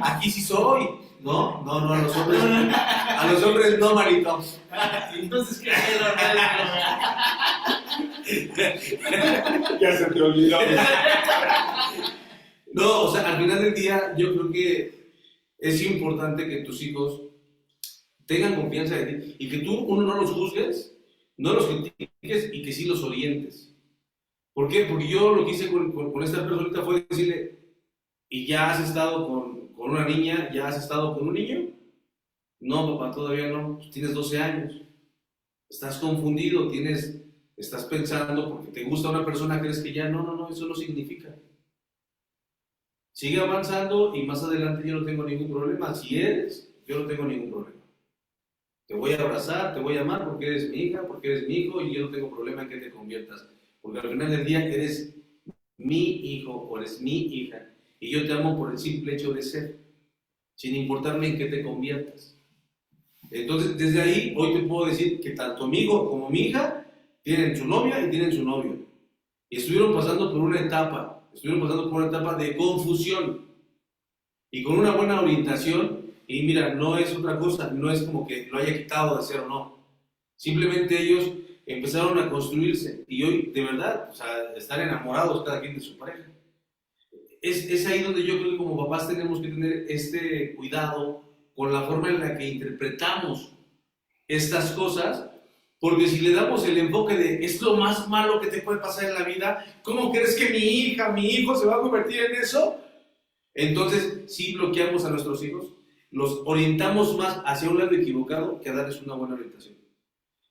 aquí sí soy. No, a los hombres no, manito. Entonces, ¿qué es normal? Ya se te olvidó. No, o sea, al final del día yo creo que es importante que tus hijos tengan confianza en ti y que tú, uno, no los juzgues, no los critiques y que sí los orientes. ¿Por qué? Porque yo lo que hice con esta personita fue decirle, ¿y ya has estado con una niña? ¿Ya has estado con un niño? No, papá, todavía no. Pues tienes 12 años. Estás confundido, estás pensando porque te gusta una persona, crees que ya no, eso no significa. Sigue avanzando y más adelante yo no tengo ningún problema. Si eres, yo no tengo ningún problema. Te voy a abrazar, te voy a amar porque eres mi hija, porque eres mi hijo y yo no tengo problema en que te conviertas. Porque al final del día eres mi hijo o eres mi hija y yo te amo por el simple hecho de ser, sin importarme en qué te conviertas. Entonces, desde ahí, hoy te puedo decir que tanto mi hijo como mi hija tienen su novia y tienen su novio. Y estuvieron pasando por una etapa de confusión. Y con una buena orientación, y mira, no es otra cosa, no es como que lo haya quitado de ser o no. Simplemente ellos empezaron a construirse y hoy, de verdad, o sea, están enamorados cada quien de su pareja. Es ahí donde yo creo que como papás tenemos que tener este cuidado con la forma en la que interpretamos estas cosas, porque si le damos el enfoque de es lo más malo que te puede pasar en la vida, ¿cómo crees que mi hija, mi hijo se va a convertir en eso? Entonces sí bloqueamos a nuestros hijos, los orientamos más hacia un lado equivocado que a darles una buena orientación.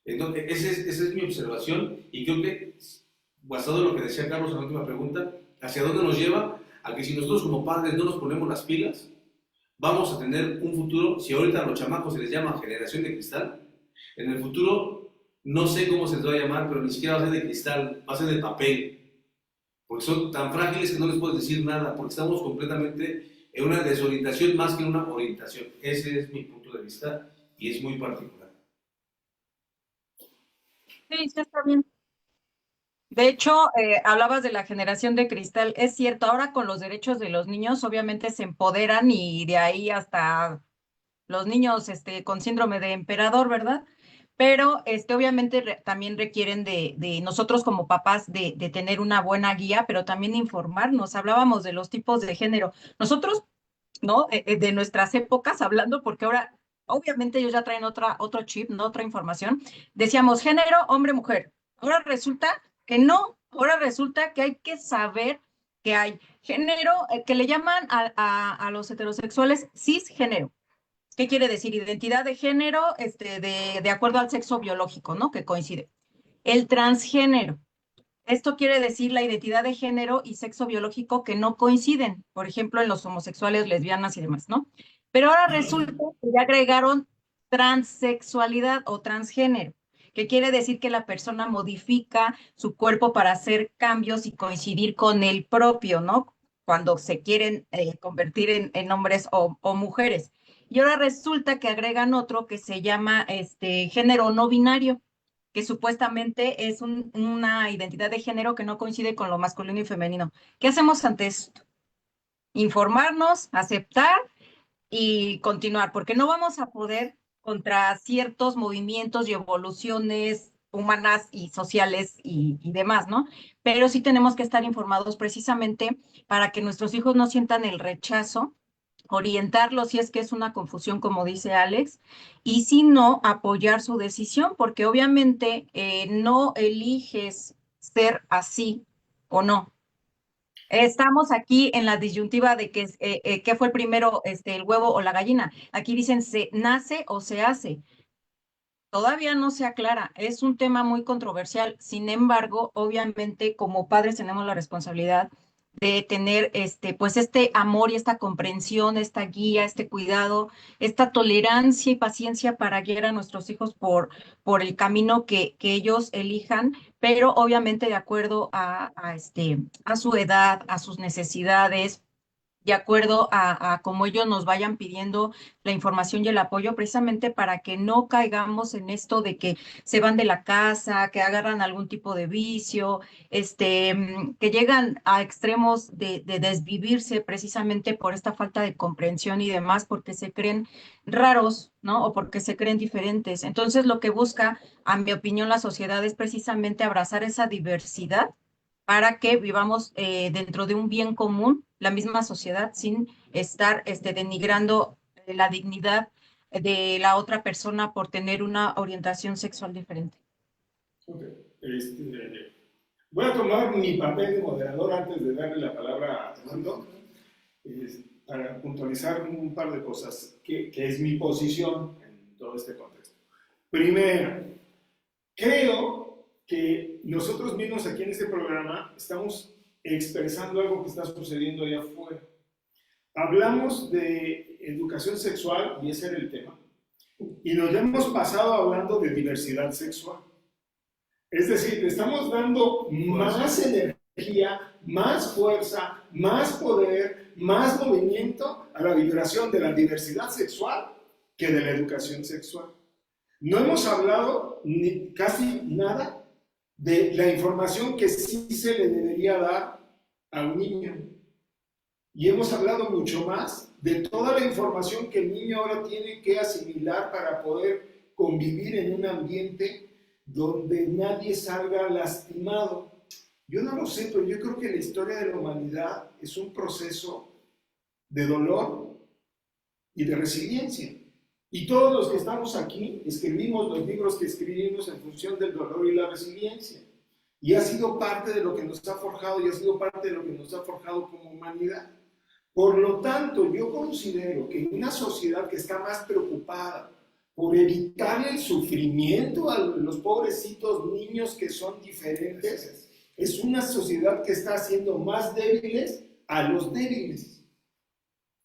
Entonces esa es mi observación y creo que, basado en lo que decía Carlos en la última pregunta, ¿hacia dónde nos lleva? A que si nosotros como padres no nos ponemos las pilas, vamos a tener un futuro, si ahorita a los chamacos se les llama generación de cristal, en el futuro no sé cómo se les va a llamar, pero ni siquiera va a ser de cristal, va a ser de papel, porque son tan frágiles que no les puedes decir nada, porque estamos completamente en una desorientación más que en una orientación. Ese es mi punto de vista y es muy particular. Sí, sí está bien. De hecho, hablabas de la generación de cristal. Es cierto, ahora con los derechos de los niños, obviamente se empoderan y de ahí hasta los niños con síndrome de emperador, ¿verdad? Pero obviamente también requieren de nosotros como papás de tener una buena guía, pero también informarnos. Hablábamos de los tipos de género. Nosotros, ¿no? De nuestras épocas, hablando, porque ahora, obviamente ellos ya traen otro chip, ¿no? Otra información. Decíamos género, hombre, mujer. Ahora resulta que no. Ahora resulta que hay que saber que hay género, que le llaman a los heterosexuales cisgénero. ¿Qué quiere decir? Identidad de género de acuerdo al sexo biológico, ¿no? Que coincide. El transgénero. Esto quiere decir la identidad de género y sexo biológico que no coinciden, por ejemplo, en los homosexuales, lesbianas y demás, ¿no? Pero ahora resulta que ya agregaron transexualidad o transgénero, que quiere decir que la persona modifica su cuerpo para hacer cambios y coincidir con el propio, ¿no? Cuando se quieren convertir en hombres o mujeres. Y ahora resulta que agregan otro que se llama género no binario, que supuestamente es una identidad de género que no coincide con lo masculino y femenino. ¿Qué hacemos ante esto? Informarnos, aceptar y continuar, porque no vamos a poder contra ciertos movimientos y evoluciones humanas y sociales y demás, ¿no? Pero sí tenemos que estar informados precisamente para que nuestros hijos no sientan el rechazo, orientarlos si es que es una confusión, como dice Alex, y si no, apoyar su decisión, porque obviamente no eliges ser así o no. Estamos aquí en la disyuntiva de que ¿qué fue primero, el huevo o la gallina? Aquí dicen se nace o se hace. Todavía no se aclara, es un tema muy controversial. Sin embargo, obviamente, como padres tenemos la responsabilidad de tener pues este amor y esta comprensión, esta guía, este cuidado, esta tolerancia y paciencia para guiar a nuestros hijos por el camino que ellos elijan, pero obviamente de acuerdo a su edad, a sus necesidades, de acuerdo a cómo ellos nos vayan pidiendo la información y el apoyo, precisamente para que no caigamos en esto de que se van de la casa, que agarran algún tipo de vicio, que llegan a extremos de desvivirse precisamente por esta falta de comprensión y demás, porque se creen raros, ¿no? O porque se creen diferentes. Entonces, lo que busca, a mi opinión, la sociedad es precisamente abrazar esa diversidad para que vivamos dentro de un bien común, la misma sociedad, sin estar denigrando la dignidad de la otra persona por tener una orientación sexual diferente. Ok. Voy a tomar mi papel de moderador antes de darle la palabra a Armando, para puntualizar un par de cosas, que es mi posición en todo este contexto. Primero, creo que nosotros mismos aquí en este programa estamos expresando algo que está sucediendo allá afuera. Hablamos de educación sexual, y ese era el tema, y nos hemos pasado hablando de diversidad sexual. Es decir, le estamos dando más energía, más fuerza, más poder, más movimiento a la vibración de la diversidad sexual que de la educación sexual. No hemos hablado casi nada de la información que sí se le debería dar a un niño. Y hemos hablado mucho más de toda la información que el niño ahora tiene que asimilar para poder convivir en un ambiente donde nadie salga lastimado. Yo no lo sé, pero yo creo que la historia de la humanidad es un proceso de dolor y de resiliencia. Y todos los que estamos aquí escribimos los libros que escribimos en función del dolor y la resiliencia. Y ha sido parte de lo que nos ha forjado y ha sido parte de lo que nos ha forjado como humanidad. Por lo tanto, yo considero que una sociedad que está más preocupada por evitar el sufrimiento a los pobrecitos niños que son diferentes, es una sociedad que está haciendo más débiles a los débiles.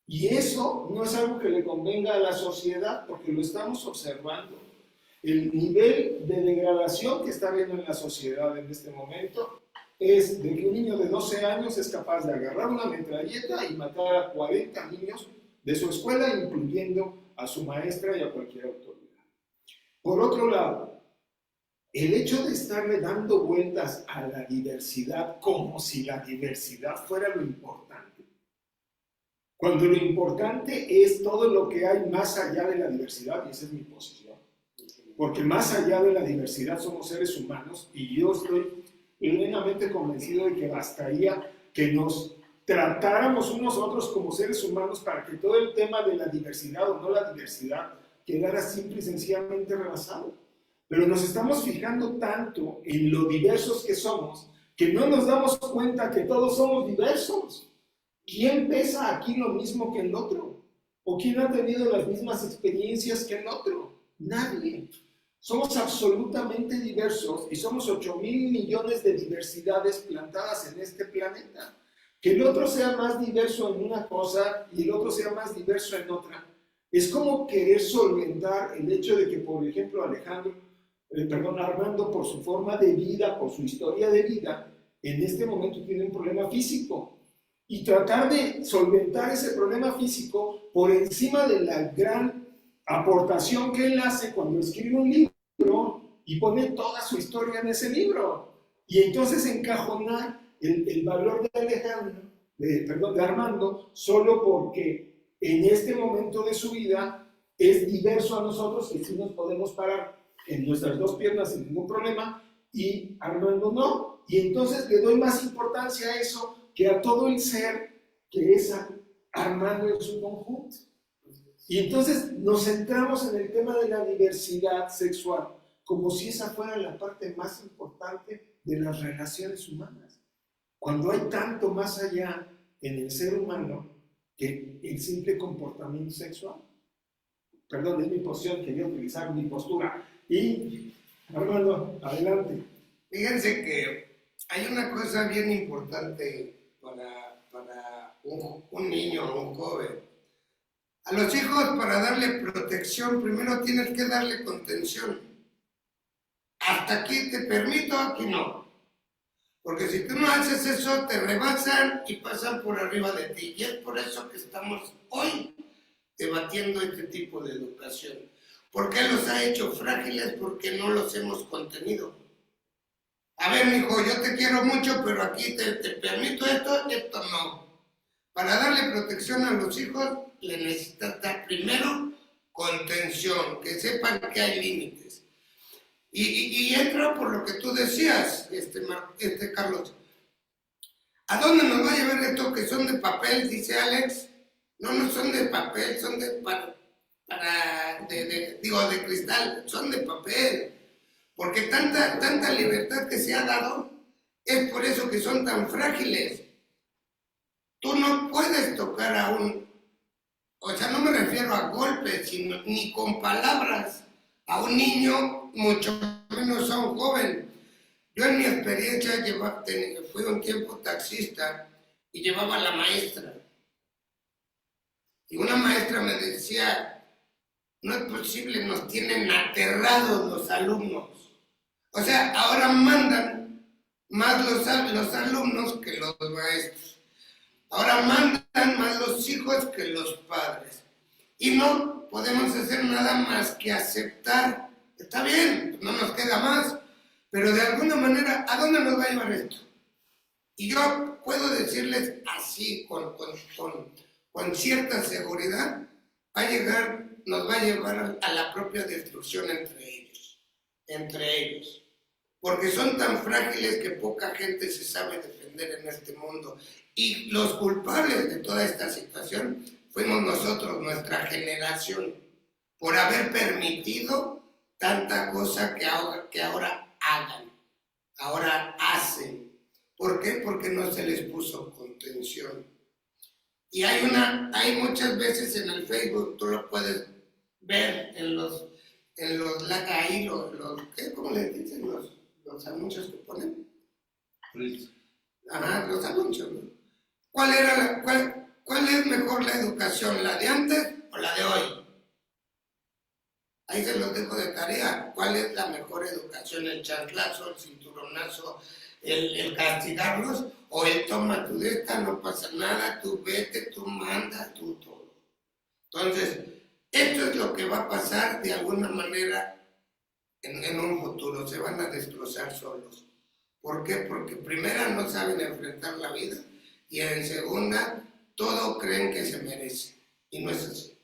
Y eso no es algo que le convenga a la sociedad, porque lo estamos observando. El nivel de degradación que está habiendo en la sociedad en este momento es de que un niño de 12 años es capaz de agarrar una metralleta y matar a 40 niños de su escuela, incluyendo a su maestra y a cualquier autoridad. Por otro lado, el hecho de estarle dando vueltas a la diversidad como si la diversidad fuera lo importante, cuando lo importante es todo lo que hay más allá de la diversidad, y esa es mi posición, porque más allá de la diversidad somos seres humanos, y yo estoy plenamente convencido de que bastaría que nos tratáramos unos a otros como seres humanos para que todo el tema de la diversidad o no la diversidad quedara simple y sencillamente rebasado. Pero nos estamos fijando tanto en lo diversos que somos que no nos damos cuenta que todos somos diversos. ¿Quién pesa aquí lo mismo que el otro? ¿O quién ha tenido las mismas experiencias que el otro? Nadie. Somos absolutamente diversos y somos 8,000 millones de diversidades plantadas en este planeta. Que el otro sea más diverso en una cosa y el otro sea más diverso en otra, es como querer solventar el hecho de que, por ejemplo, Armando, por su forma de vida, por su historia de vida, en este momento tiene un problema físico. Y tratar de solventar ese problema físico por encima de la gran aportación que él hace cuando escribe un libro y pone toda su historia en ese libro. Y entonces encajonar el valor de Armando solo porque en este momento de su vida es diverso a nosotros, que sí nos podemos parar en nuestras dos piernas sin ningún problema, y Armando no. Y entonces le doy más importancia a eso que a todo el ser que es Armando en su conjunto. Y entonces nos centramos en el tema de la diversidad sexual, como si esa fuera la parte más importante de las relaciones humanas, cuando hay tanto más allá en el ser humano que el simple comportamiento sexual. Perdón, es mi posición, quería utilizar mi postura. Y, Armando, adelante. Fíjense que hay una cosa bien importante para un niño o un joven. A los hijos, para darle protección, primero tienes que darle contención. Hasta aquí te permito, aquí no. Porque si tú no haces eso, te rebasan y pasan por arriba de ti. Y es por eso que estamos hoy debatiendo este tipo de educación. ¿Por qué los ha hecho frágiles? Porque no los hemos contenido. A ver, mijo, yo te quiero mucho, pero aquí te permito esto, esto no. Para darle protección a los hijos, le necesitas dar primero contención, que sepan que hay límites. Y entra por lo que tú decías, Carlos. ¿A dónde nos va a llevar esto que son de papel, dice Alex? No, no son de papel, son de cristal, son de papel. Porque tanta libertad que se ha dado, es por eso que son tan frágiles. Tú no puedes tocar a o sea, no me refiero a golpes, sino, ni con palabras, a un niño, mucho menos a un joven. Yo en mi experiencia fui un tiempo taxista y llevaba a la maestra. Y una maestra me decía, no es posible, nos tienen aterrados los alumnos. O sea, ahora mandan más los alumnos que los maestros. Ahora mandan más los hijos que los padres. Y no podemos hacer nada más que aceptar. Está bien, no nos queda más. Pero de alguna manera, ¿a dónde nos va a llevar esto? Y yo puedo decirles así, con cierta seguridad, nos va a llevar a la propia destrucción entre ellos. Porque son tan frágiles que poca gente se sabe defender en este mundo. Y los culpables de toda esta situación fuimos nosotros, nuestra generación, por haber permitido tanta cosa que ahora hagan, ahora hacen. ¿Por qué? Porque no se les puso contención. Y hay muchas veces en el Facebook, tú lo puedes ver en los ¿cómo le dicen? Los anuncios que ponen. Ajá, los anuncios, ¿no? ¿Cuál es mejor la educación, la de antes o la de hoy? Ahí se los dejo de tarea. ¿Cuál es la mejor educación? ¿El chanclazo, el cinturonazo, el castigarlos? ¿O el toma tu de esta, no pasa nada, tú vete, tú mandas, tú todo? Entonces, esto es lo que va a pasar de alguna manera en un futuro. Se van a destrozar solos. ¿Por qué? Porque primera no saben enfrentar la vida y en segunda todo creen que se merece y no es así.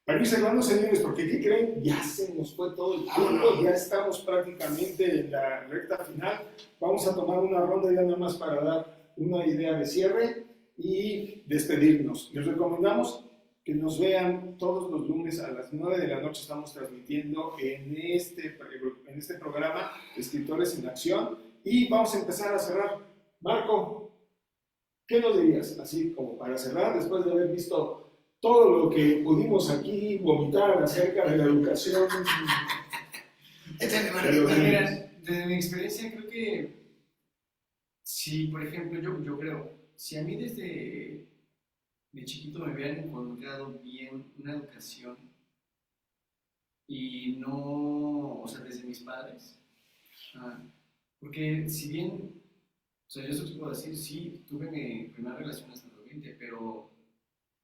Para ir cerrando, señores, porque ¿qué creen? Ya se nos fue todo el tiempo, ya estamos prácticamente en la recta final. Vamos a tomar una ronda ya nada más para dar una idea de cierre y despedirnos. Les recomendamos que nos vean todos los lunes a las 9 de la noche. Estamos transmitiendo en este programa Escritores en Acción y vamos a empezar a cerrar. Marco, ¿qué nos dirías? Así como para cerrar, después de haber visto todo lo que pudimos aquí vomitar acerca de la educación. Mira, desde mi experiencia creo que si, por ejemplo, yo creo, si a mí desde de chiquito me hubieran inculcado bien una educación y no, o sea, desde mis padres, porque si bien, o sea, yo eso te puedo decir, sí, tuve mi primera relación hasta los 20, pero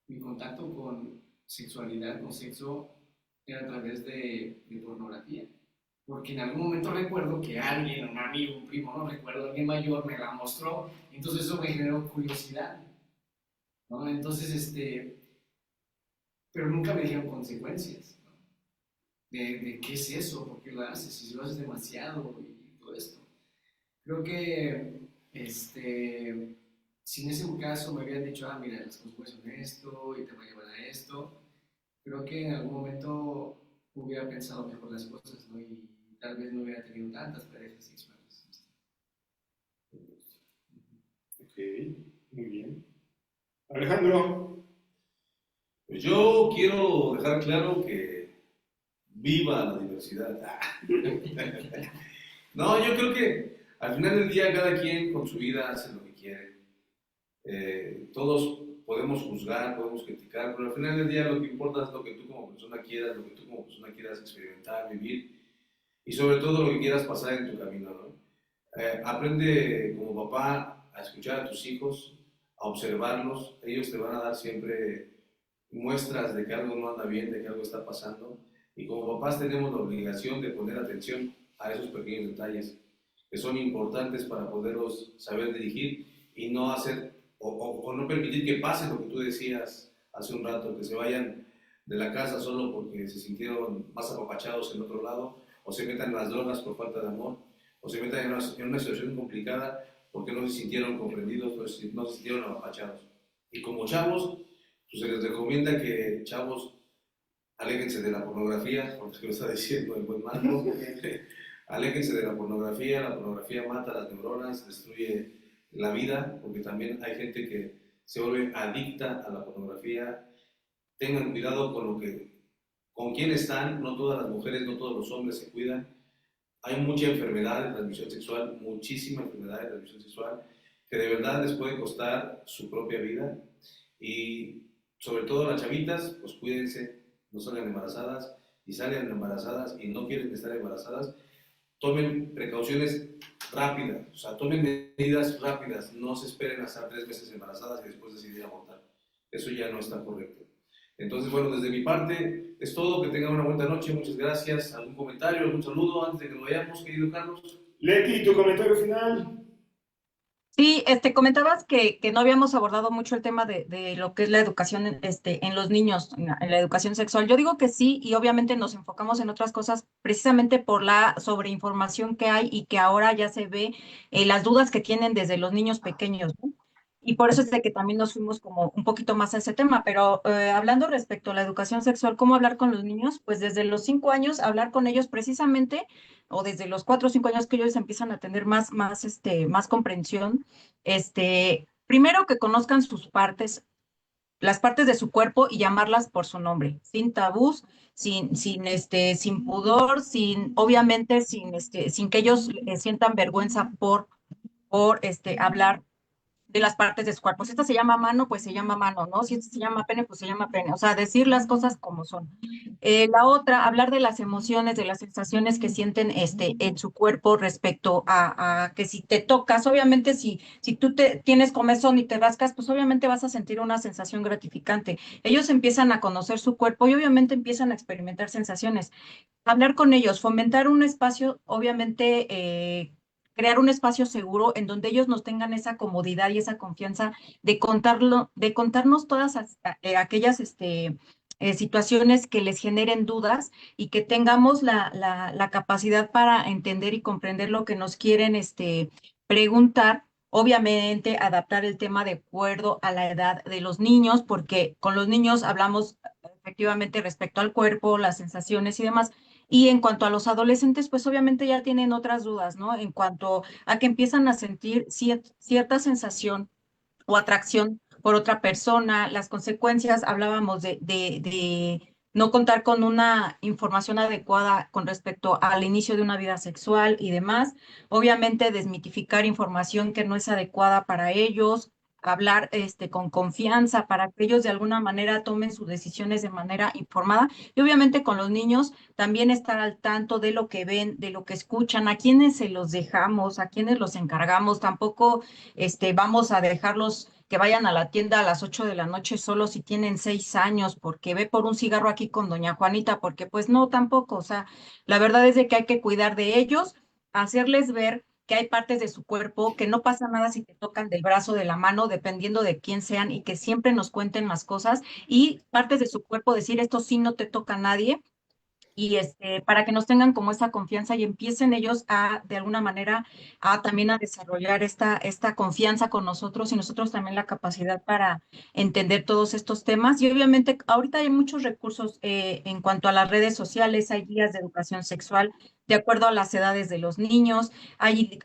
mi contacto con sexualidad, con sexo, era a través de pornografía. Porque en algún momento recuerdo que alguien, un amigo, un primo, no recuerdo, alguien mayor me la mostró, entonces eso me generó curiosidad, ¿no? Entonces, pero nunca me dijeron consecuencias, ¿no? De qué es eso, por qué lo haces, si lo haces demasiado y todo esto. Creo que, si en ese caso me hubieran dicho, mira, las consecuencias son esto y te va a llevar a esto, creo que en algún momento hubiera pensado mejor las cosas, ¿no? Y tal vez no hubiera tenido tantas parejas sexuales. Ok, muy bien. Alejandro. Pues yo quiero dejar claro que viva la diversidad. No, yo creo que al final del día cada quien con su vida hace lo que quiere. Todos podemos juzgar, podemos criticar, pero al final del día lo que importa es lo que tú como persona quieras, lo que tú como persona quieras experimentar, vivir y sobre todo lo que quieras pasar en tu camino, ¿no? Aprende como papá a escuchar a tus hijos, a observarlos. Ellos te van a dar siempre muestras de que algo no anda bien, de que algo está pasando. Y como papás tenemos la obligación de poner atención a esos pequeños detalles que son importantes para poderlos saber dirigir y no hacer o no permitir que pase lo que tú decías hace un rato, que se vayan de la casa solo porque se sintieron más apapachados en otro lado, o se metan en las drogas por falta de amor, o se metan en una situación complicada porque no se sintieron comprendidos, no se sintieron apapachados. Y como chavos, pues se les recomienda que, chavos, aléjense de la pornografía, porque lo está diciendo el buen Marco. Aléjense de la pornografía mata las neuronas, destruye la vida, porque también hay gente que se vuelve adicta a la pornografía. Tengan cuidado con quién están, no todas las mujeres, no todos los hombres se cuidan. Hay mucha enfermedad de transmisión sexual, muchísima enfermedad de transmisión sexual, que de verdad les puede costar su propia vida. Y sobre todo las chavitas, pues cuídense, no salgan embarazadas, y salen embarazadas y no quieren estar embarazadas, tomen precauciones rápidas, o sea, tomen medidas rápidas, no se esperen a estar 3 meses embarazadas y después decidir abortar. Eso ya no está correcto. Entonces, bueno, desde mi parte es todo, que tengan una buena noche, muchas gracias. ¿Algún comentario, algún saludo antes de que nos vayamos, querido Carlos? Leti, tu comentario final. Sí, comentabas que no habíamos abordado mucho el tema de lo que es la educación en los niños, en la educación sexual. Yo digo que sí, y obviamente nos enfocamos en otras cosas precisamente por la sobreinformación que hay y que ahora ya se ve las dudas que tienen desde los niños pequeños, ¿no? Y por eso es de que también nos fuimos como un poquito más a ese tema, pero hablando respecto a la educación sexual, ¿cómo hablar con los niños? Pues desde los 5 años, hablar con ellos precisamente, o desde los 4 o 5 años que ellos empiezan a tener más comprensión, primero que conozcan sus partes, las partes de su cuerpo y llamarlas por su nombre, sin tabús, sin pudor, obviamente, sin que ellos sientan vergüenza por hablar de las partes de su cuerpo. Si esta se llama mano, pues se llama mano, ¿no? Si esta se llama pene, pues se llama pene. O sea, decir las cosas como son. La otra, hablar de las emociones, de las sensaciones que sienten en su cuerpo respecto a que si te tocas, obviamente si tú tienes comezón y te rascas, pues obviamente vas a sentir una sensación gratificante. Ellos empiezan a conocer su cuerpo y obviamente empiezan a experimentar sensaciones. Hablar con ellos, fomentar un espacio, obviamente, crear un espacio seguro en donde ellos nos tengan esa comodidad y esa confianza de contarnos todas aquellas situaciones que les generen dudas y que tengamos la capacidad para entender y comprender lo que nos quieren preguntar. Obviamente, adaptar el tema de acuerdo a la edad de los niños, porque con los niños hablamos efectivamente respecto al cuerpo, las sensaciones y demás. Y en cuanto a los adolescentes, pues obviamente ya tienen otras dudas, ¿no? En cuanto a que empiezan a sentir cierta sensación o atracción por otra persona, las consecuencias, hablábamos de no contar con una información adecuada con respecto al inicio de una vida sexual y demás. Obviamente desmitificar información que no es adecuada para ellos, hablar con confianza para que ellos de alguna manera tomen sus decisiones de manera informada y obviamente con los niños también estar al tanto de lo que ven, de lo que escuchan, a quiénes se los dejamos, a quiénes los encargamos, tampoco vamos a dejarlos que vayan a la tienda a las 8 de la noche solo si tienen 6 años, porque ve por un cigarro aquí con doña Juanita, porque pues no, tampoco, o sea, la verdad es de que hay que cuidar de ellos, hacerles ver que hay partes de su cuerpo, que no pasa nada si te tocan del brazo, de la mano, dependiendo de quién sean, y que siempre nos cuenten las cosas, y partes de su cuerpo decir, esto sí no te toca a nadie, y para que nos tengan como esa confianza y empiecen ellos de alguna manera, también a desarrollar esta confianza con nosotros y nosotros también la capacidad para entender todos estos temas. Y obviamente ahorita hay muchos recursos en cuanto a las redes sociales, hay guías de educación sexual de acuerdo a las edades de los niños, hay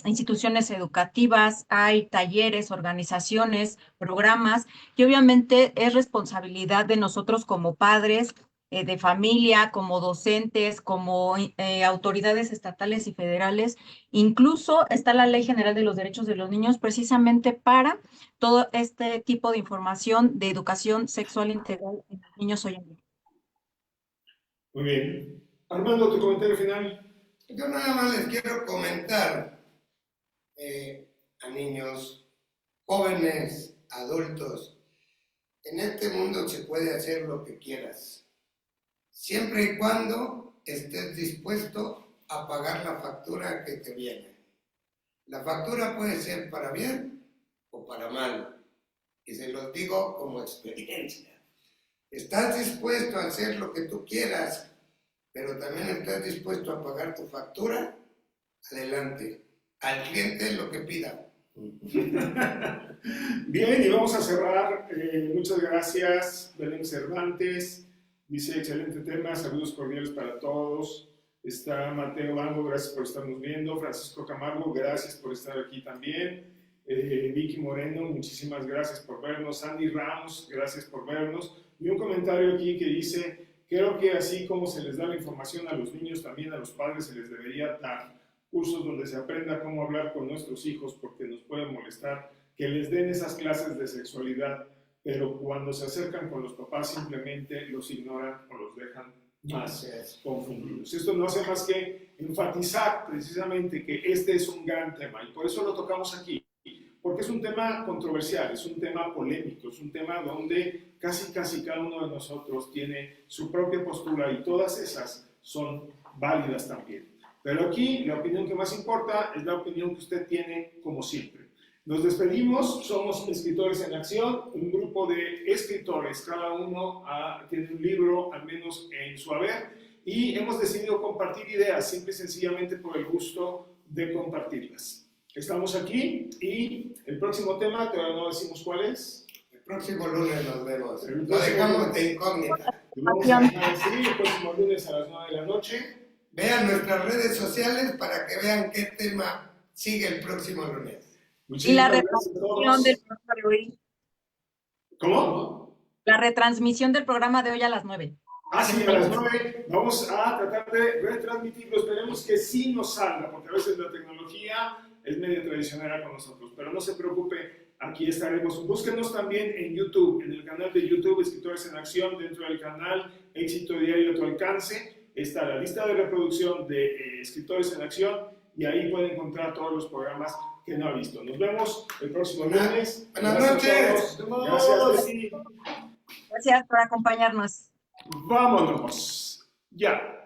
instituciones educativas, hay talleres, organizaciones, programas, y obviamente es responsabilidad de nosotros como padres de familia, como docentes, como autoridades estatales y federales. Incluso está la Ley General de los Derechos de los Niños precisamente para todo este tipo de información de educación sexual integral en los niños hoy en día. Muy bien. Armando, tu comentario final. Yo nada más les quiero comentar a niños, jóvenes, adultos, en este mundo se puede hacer lo que quieras, siempre y cuando estés dispuesto a pagar la factura que te viene. La factura puede ser para bien o para mal, y se los digo como experiencia. Estás dispuesto a hacer lo que tú quieras, pero también estás dispuesto a pagar tu factura, adelante. Al cliente lo que pida. Bien, y vamos a cerrar. Muchas gracias, Belén Cervantes. Dice, excelente tema, saludos cordiales para todos. Está Mateo Mango, gracias por estarnos viendo. Francisco Camargo, gracias por estar aquí también. Vicky Moreno, muchísimas gracias por vernos. Andy Ramos, gracias por vernos. Y un comentario aquí que dice, creo que así como se les da la información a los niños, también a los padres se les debería dar cursos donde se aprenda cómo hablar con nuestros hijos, porque nos puede molestar que les den esas clases de sexualidad, pero cuando se acercan con los papás simplemente los ignoran o los dejan más confundidos. Esto no hace más que enfatizar precisamente que este es un gran tema y por eso lo tocamos aquí, porque es un tema controversial, es un tema polémico, es un tema donde casi cada uno de nosotros tiene su propia postura y todas esas son válidas también. Pero aquí la opinión que más importa es la opinión que usted tiene como siempre. Nos despedimos, somos Escritores en Acción, un grupo de escritores, cada uno tiene un libro al menos en su haber y hemos decidido compartir ideas, simple y sencillamente por el gusto de compartirlas. Estamos aquí y el próximo tema, todavía no decimos cuál es. El próximo lunes nos vemos. Lo dejamos de incógnita. Vamos a decir el próximo lunes a las 9 de la noche. Vean nuestras redes sociales para que vean qué tema sigue el próximo lunes. Y la retransmisión del programa de hoy. ¿Cómo? La retransmisión del programa de hoy a las 9. Sí, a las 9 vamos a tratar de retransmitirlo. Esperemos que sí nos salga, porque a veces la tecnología es medio traicionera con nosotros. Pero no se preocupe, aquí estaremos. Búsquenos también en YouTube, en el canal de YouTube Escritores en Acción, dentro del canal Éxito Diario a tu alcance. Está la lista de reproducción de Escritores en Acción y ahí pueden encontrar todos los programas que no ha visto. Nos vemos el próximo lunes. Buenas noches. Gracias, Betty. Gracias por acompañarnos. Vámonos. Ya.